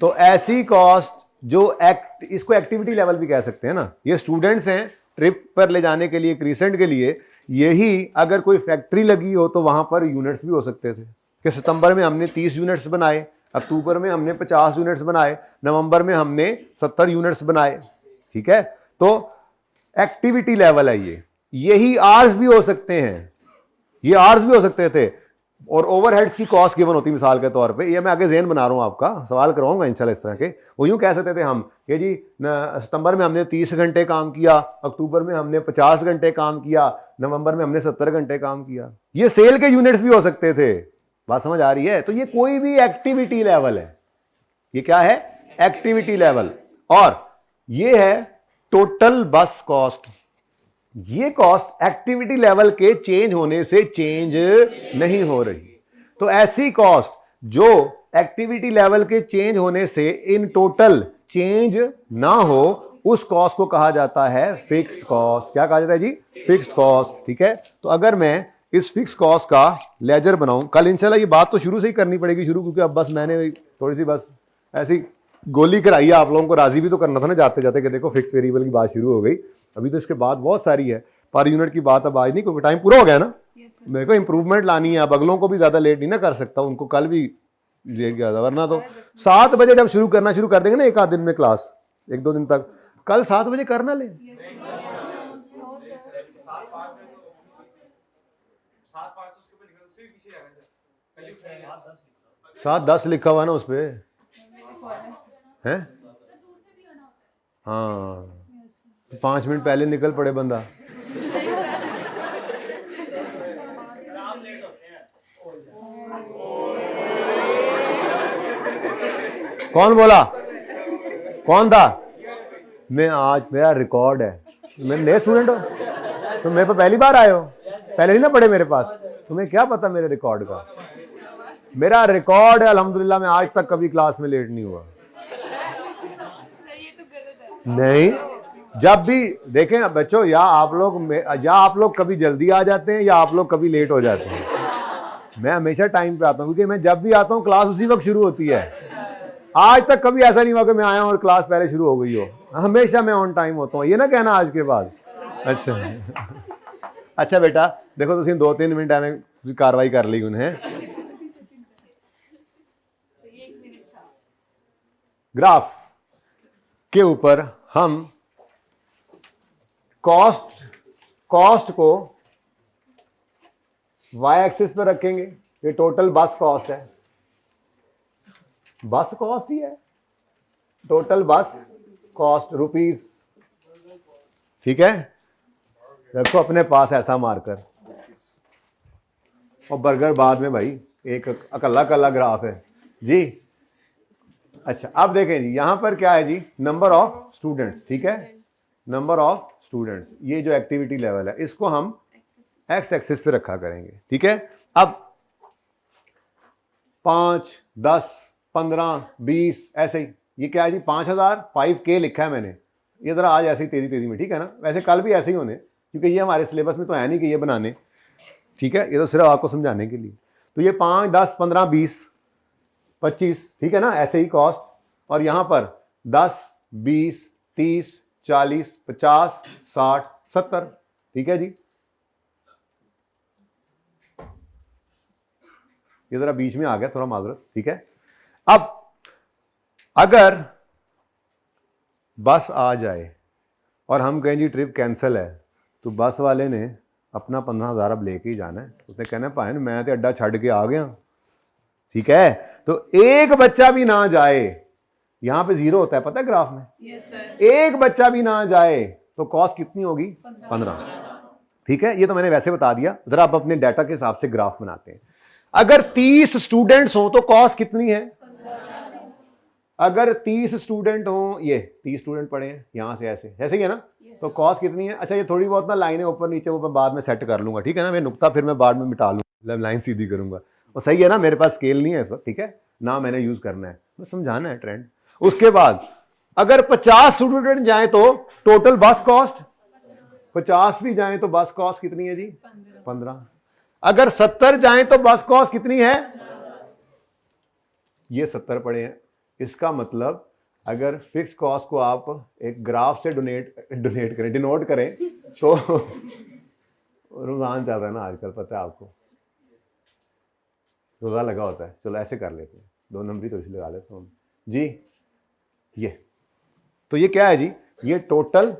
तो ऐसी कॉस्ट जो इसको एक्टिविटी लेवल भी कह सकते हैं ना, ये स्टूडेंट्स हैं ट्रिप पर ले जाने के लिए, क्रीसेंट के लिए, यही अगर कोई फैक्ट्री लगी हो तो वहां पर यूनिट्स भी हो सकते थे कि सितंबर में हमने 30 यूनिट्स बनाए, अक्टूबर में हमने 50 यूनिट्स बनाए, नवंबर में हमने 70 यूनिट्स बनाए, ठीक है। तो एक्टिविटी लेवल है ये, यही आर्स भी हो सकते हैं, ये आर्स भी हो सकते थे। और ओवरहेड्स की कॉस्ट गिवन होती मिसाल के तौर पे, ये मैं आगे ज़हन बना रहा हूँ आपका, सवाल करवाऊंगा इंशाल्लाह इस तरह के। वो यूं कह सकते थे हम कि जी सितंबर में हमने 30 घंटे काम किया, अक्टूबर में हमने 50 घंटे काम किया, नवंबर में हमने 70 घंटे काम किया। ये सेल के यूनिट्स भी हो सकते थे, बात समझ आ रही है। तो ये कोई भी एक्टिविटी लेवल है, ये क्या है, एक्टिविटी लेवल। और ये है टोटल बस कॉस्ट। ये कॉस्ट एक्टिविटी लेवल के चेंज होने से चेंज नहीं हो रही। तो ऐसी कॉस्ट जो एक्टिविटी लेवल के चेंज होने से इन टोटल चेंज ना हो, उस कॉस्ट को कहा जाता है फिक्स्ड कॉस्ट। क्या कहा जाता है जी, फिक्स्ड कॉस्ट, ठीक है। तो अगर मैं इस फिक्स कॉस्ट का लेजर बनाऊं, कल इंशाल्लाह ये बात तो शुरू से ही करनी पड़ेगी शुरू, क्योंकि अब बस मैंने थोड़ी सी बस ऐसी गोली कराई है, आप लोगों को राजी भी तो करना था ना जाते जाते कि देखो फिक्स वेरिएबल की बात शुरू हो गई। अभी तो इसके बाद बहुत सारी है, पर यूनिट की बात अब आज नहीं क्योंकि टाइम पूरा हो गया ना। मेरे को इंप्रूवमेंट लानी है, अब अगलों को भी ज्यादा लेट नहीं ना कर सकता, उनको कल भी लेट गया था, वरना तो 7 बजे जब शुरू कर देंगे ना एक आध दिन में क्लास, 1-2 दिन तक, कल 7 बजे करना ले। 7:10 लिखा हुआ ना उस पे है। हाँ 5 मिनट पहले निकल पड़े बंदा। कौन बोला? कौन था? मैं आज, मेरा रिकॉर्ड है। मैं नए स्टूडेंट हो तो मेरे पास पहली बार आए हो, पहले ही ना पढ़े मेरे पास, तुम्हें क्या पता मेरे रिकॉर्ड का? मेरा रिकॉर्ड है अल्हम्दुलिल्लाह, मैं आज तक कभी क्लास में लेट नहीं हुआ। नहीं, जब भी देखें बच्चों, या आप लोग कभी जल्दी आ जाते हैं या आप लोग कभी लेट हो जाते हैं। मैं हमेशा टाइम पे आता हूँ, क्योंकि मैं जब भी आता हूँ क्लास उसी वक्त शुरू होती है। आज तक कभी ऐसा नहीं हुआ कि मैं आया हूँ और क्लास पहले शुरू हो गई हो। हमेशा मैं ऑन टाइम होता हूँ, ये ना कहना आज के बाद। अच्छा बेटा देखो, तुम 2-3 मिनट में कार्रवाई कर ली उन्हें। ग्राफ के ऊपर हम कॉस्ट को वाई एक्सिस पर रखेंगे। ये टोटल बस कॉस्ट है, बस कॉस्ट ही है, टोटल बस कॉस्ट रुपीस। ठीक है, रखो अपने पास ऐसा मार्कर। और बर्गर बाद में भाई, एक अकल्ला ग्राफ है जी। अच्छा अब देखें जी, यहां पर क्या है जी? Number of students. ठीक है, नंबर ऑफ स्टूडेंट्स, ये जो एक्टिविटी लेवल है इसको हम एक्स एक्सिस पे रखा करेंगे। ठीक है, अब 5, 10, 15, 20 ऐसे ही। ये क्या है जी? 5000 5K लिखा है मैंने, ये जरा आज ऐसे ही तेजी में। ठीक है ना, वैसे कल भी ऐसे ही होने, क्योंकि ये हमारे सिलेबस में तो है नहीं कि ये बनाने। ठीक है, ये तो सिर्फ आपको समझाने के लिए। तो ये 5, 10, 15, 20, 25, ठीक है ना, ऐसे ही कॉस्ट। और यहां पर 10, 20, 30, 40, 50, 60, 70। ठीक है जी, ये जरा बीच में आ गया, थोड़ा माजरत। ठीक है, अब अगर बस आ जाए और हम कहें जी ट्रिप कैंसिल है, तो बस वाले ने अपना 15,000 अब लेके ही जाना है। उसने कहना है भाई मैं तो अड्डा छड़ के आ गया। ठीक है, तो एक बच्चा भी ना जाए, यहां पे 0 होता है पता है ग्राफ में। yes, एक बच्चा भी ना जाए तो कॉस्ट कितनी होगी? 15। ठीक है, ये तो मैंने वैसे बता दिया। जरा आप अपने डाटा के हिसाब से ग्राफ बनाते हैं। अगर 30 स्टूडेंट्स हो तो कॉस्ट कितनी है? अगर 30 स्टूडेंट हो, ये 30 स्टूडेंट पढ़े हैं यहां से ऐसे ही है ना, तो कॉस्ट कितनी है? अच्छा, ये थोड़ी बहुत ना लाइनें ऊपर नीचे वो मैं बाद में सेट कर लूंगा। ठीक है ना, मैं नुक्ता फिर मैं बाद में मिटा लूंगा, लाइन सीधी करूंगा। और सही है ना, मेरे पास स्केल नहीं है इस वक्त। ठीक है ना, मैंने यूज करना है, मैं समझाना है ट्रेंड। उसके बाद अगर 50 स्टूडेंट जाए तो टोटल बस कॉस्ट, 50 भी जाए तो बस कॉस्ट कितनी है जी? 15। अगर 70 जाए तो बस कॉस्ट कितनी है? ये 70 पड़े हैं। इसका मतलब अगर फिक्स कॉस्ट को आप एक ग्राफ से डिनोट करें तो रुझान चल रहा है ना आजकल, पता है आपको, रोजा लगा होता है। चलो ऐसे कर लेते हैं, 2 नंबरी तो इसलिए लगा लेते हैं जी। ये तो ये क्या है जी? ये टोटल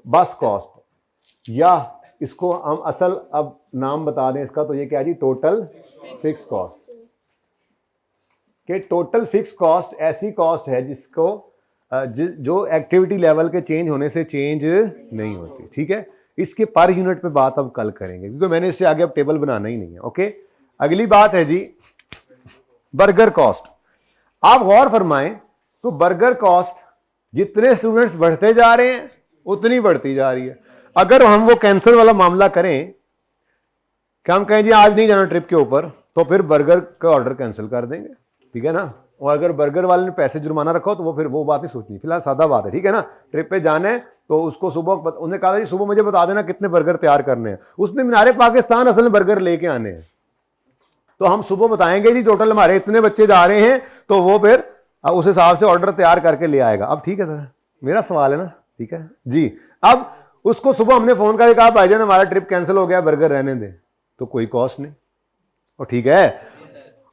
बस कॉस्ट, या इसको हम असल अब नाम बता दें इसका, तो ये क्या है जी? Total fix cost. कि टोटल फिक्स कॉस्ट ऐसी कॉस्ट है जिसको जो एक्टिविटी लेवल के चेंज होने से चेंज नहीं होती। ठीक है, इसके पर यूनिट पे बात अब कल करेंगे, क्योंकि मैंने इससे आगे अब टेबल बनाना ही नहीं है। ओके, अगली बात है जी बर्गर कॉस्ट। आप गौर फरमाएं तो बर्गर कॉस्ट जितने स्टूडेंट्स बढ़ते जा रहे हैं उतनी बढ़ती जा रही है। अगर हम वो कैंसिल वाला मामला करें कि हम कहें जी आज नहीं जाना ट्रिप के ऊपर, तो फिर बर्गर का ऑर्डर कैंसिल कर देंगे। ठीक है ना, और अगर बर्गर वाले ने पैसे जुर्माना रखा हो तो वो फिर वो बात नहीं सोचनी, फिलहाल सादा बात है। ठीक है ना, ट्रिप पे जाना है तो उसको सुबह उन्होंने कहा था जी सुबह मुझे बता देना कितने बर्गर तैयार करने हैं। उसने मीनारे पाकिस्तान असल में बर्गर लेके आने हैं, तो हम सुबह बताएंगे जी टोटल हमारे इतने बच्चे जा रहे हैं, तो वो फिर उस हिसाब से ऑर्डर तैयार करके ले आएगा। अब ठीक है सर, मेरा सवाल है ना। ठीक है जी, अब उसको सुबह हमने फोन करके कहा भाईजान हमारा ट्रिप कैंसिल हो गया, बर्गर रहने दें, तो कोई कॉस्ट नहीं। और ठीक है,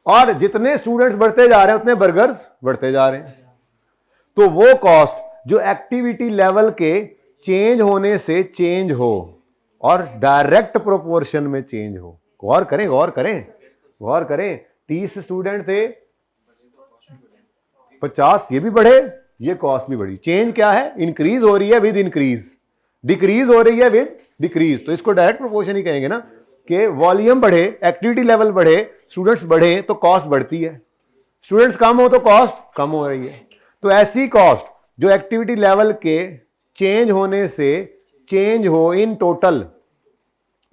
और जितने स्टूडेंट्स बढ़ते जा रहे हैं उतने बर्गर्स बढ़ते जा रहे हैं, तो वो कॉस्ट जो एक्टिविटी लेवल के चेंज होने से चेंज हो और डायरेक्ट प्रोपोर्शन में चेंज हो। गौर करें गौर करें गौर करें, 30 स्टूडेंट थे, 50, ये भी बढ़े, ये कॉस्ट भी बढ़ी। चेंज क्या है? इंक्रीज हो रही है विद इंक्रीज, डिक्रीज हो रही है विद डिक्रीज। तो इसको डायरेक्ट प्रोपोर्शन ही कहेंगे ना, कि वॉल्यूम बढ़े, एक्टिविटी लेवल बढ़े, स्टूडेंट्स बढ़े तो कॉस्ट बढ़ती है। स्टूडेंट्स कम हो तो कॉस्ट कम हो रही है। तो ऐसी कॉस्ट जो एक्टिविटी लेवल के चेंज होने से चेंज हो इन टोटल,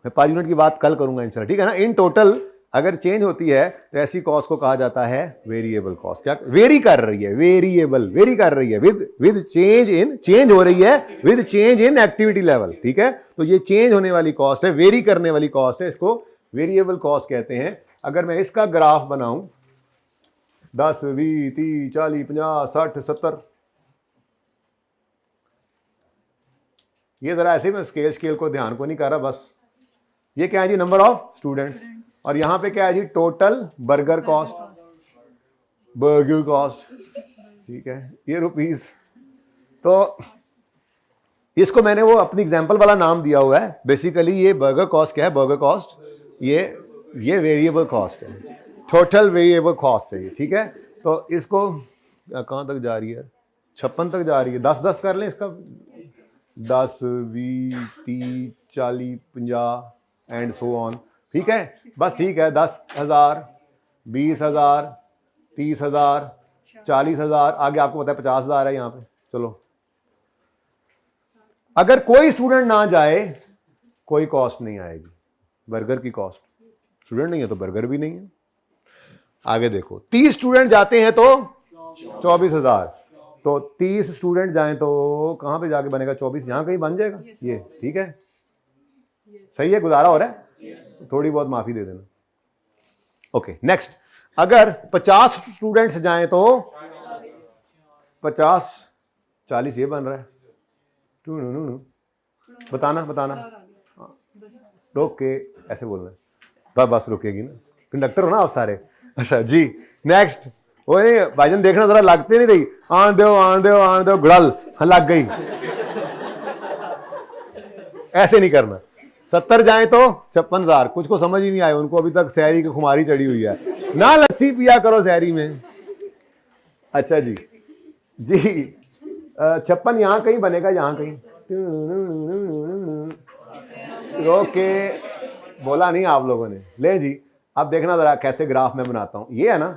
मैं पर यूनिट की बात कल करूंगा इंशाल्लाह, ठीक है ना। इन टोटल अगर चेंज होती है तो ऐसी कॉस्ट को कहा जाता है वेरिएबल कॉस्ट। क्या वेरी कर रही है, वेरिएबल वेरी कर रही है विद चेंज इन, चेंज हो रही है with change in activity level, ठीक है। तो ये चेंज होने वाली कॉस्ट है, वेरी करने वाली कॉस्ट है, इसको वेरिएबल कॉस्ट कहते हैं। अगर मैं इसका ग्राफ बनाऊं 10 20 30 40 50 60 70, ये जरा ऐसे मैं स्केल को ध्यान को नहीं कर रहा, बस ये क्या है जी, नंबर ऑफ स्टूडेंट्स, और यहां पे क्या है जी, total burger cost, burger cost, ठीक है, ये रुपीस। तो इसको मैंने वो अपनी एग्जांपल वाला नाम दिया हुआ है। बेसिकली ये बर्गर कॉस्ट क्या है, बर्गर कॉस्ट ये वेरिएबल कॉस्ट है, टोटल वेरिएबल कॉस्ट है ये, ठीक है। तो इसको कहां तक जा रही है, 56 तक जा रही है, 10 कर लें इसका, 10 20 30 40 50 एंड सो ऑन, ठीक है, बस ठीक है। 10,000 20,000 30,000 40,000, आगे आपको पता है 50,000 है यहां पे। चलो, अगर कोई स्टूडेंट ना जाए कोई कॉस्ट नहीं आएगी, बर्गर की कॉस्ट, स्टूडेंट नहीं है तो बर्गर भी नहीं है। आगे देखो, 30 स्टूडेंट जाते हैं तो 24,000, तो 30 स्टूडेंट जाएं तो कहां पे जाके बनेगा 24, यहां कहीं बन जाएगा ये, ठीक है, सही है, गुजारा हो रहा है, थोड़ी बहुत माफी दे देना। ओके, नेक्स्ट, अगर 50 स्टूडेंट्स जाएं तो 50 40 ये बन रहा है, बताना रोक के ऐसे बोलना है, बस रुकेगी ना, कंडक्टर हो ना आप सारे। अच्छा जी, नेक्स्ट, ओए भाईजान देखना जरा, लगते नहीं रही, आन दो गुड़ल, लग गई, ऐसे नहीं करना। 70 जाए तो 56,000, कुछ को समझ ही नहीं आए, उनको अभी तक सहरी की खुमारी चढ़ी हुई है ना, लस्सी पिया करो सहरी में। अच्छा जी 56 यहां कहीं बनेगा, यहां कहीं, रोके बोला नहीं आप लोगों ने, ले जी। अब देखना जरा कैसे ग्राफ में बनाता हूं, ये है ना,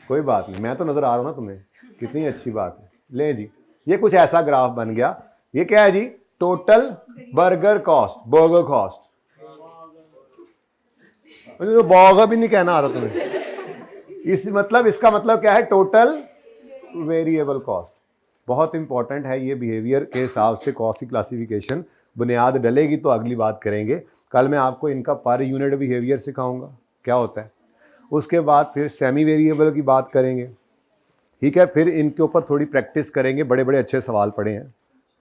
कोई बात नहीं, मैं तो नजर आ रहा हूं ना तुम्हें, कितनी अच्छी बात है। ले जी, ये कुछ ऐसा ग्राफ बन गया। ये क्या है जी, total burger cost, burger cost, तो बर्गर भी नहीं कहना आता तुम्हें, इस मतलब इसका मतलब क्या है, टोटल वेरिएबल कॉस्ट। बहुत इंपॉर्टेंट है ये, बिहेवियर के हिसाब से कॉस्ट की क्लासिफिकेशन, बुनियाद डलेगी तो अगली बात करेंगे। कल मैं आपको इनका पर यूनिट बिहेवियर सिखाऊंगा क्या होता है, उसके बाद फिर सेमी वेरिएबल की बात करेंगे, ठीक है, फिर इनके ऊपर थोड़ी प्रैक्टिस करेंगे, बड़े बड़े अच्छे सवाल पड़े हैं,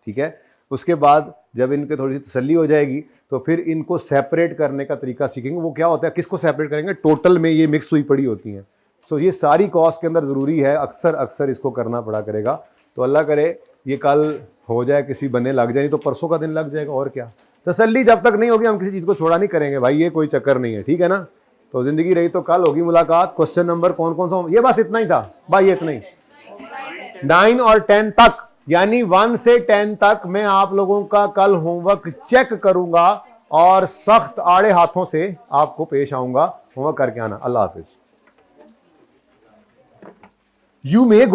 ठीक है। उसके बाद जब इनके थोड़ी सी तसल्ली हो जाएगी तो फिर इनको सेपरेट करने का तरीका सीखेंगे। वो क्या होता है, किसको सेपरेट करेंगे, टोटल में ये मिक्स हुई पड़ी होती हैं। सो ये सारी कॉस्ट के अंदर ज़रूरी है, अक्सर इसको करना पड़ा करेगा। तो अल्लाह करे ये कल हो जाए, किसी बने लग जाए, नहीं तो परसों का दिन लग जाएगा, और क्या। तसल्ली जब तक नहीं होगी हम किसी चीज़ को छोड़ा नहीं करेंगे भाई, ये कोई चक्कर नहीं है, ठीक है ना। तो ज़िंदगी रही तो कल होगी मुलाकात। क्वेश्चन नंबर कौन कौन सा, ये बस इतना ही था भाई, ये इतना ही, 9 और 10 तक, यानी 1 से 10 तक मैं आप लोगों का कल होमवर्क चेक करूंगा और सख्त आड़े हाथों से आपको पेश आऊंगा। होमवर्क करके आना। अल्लाह हाफिज। You may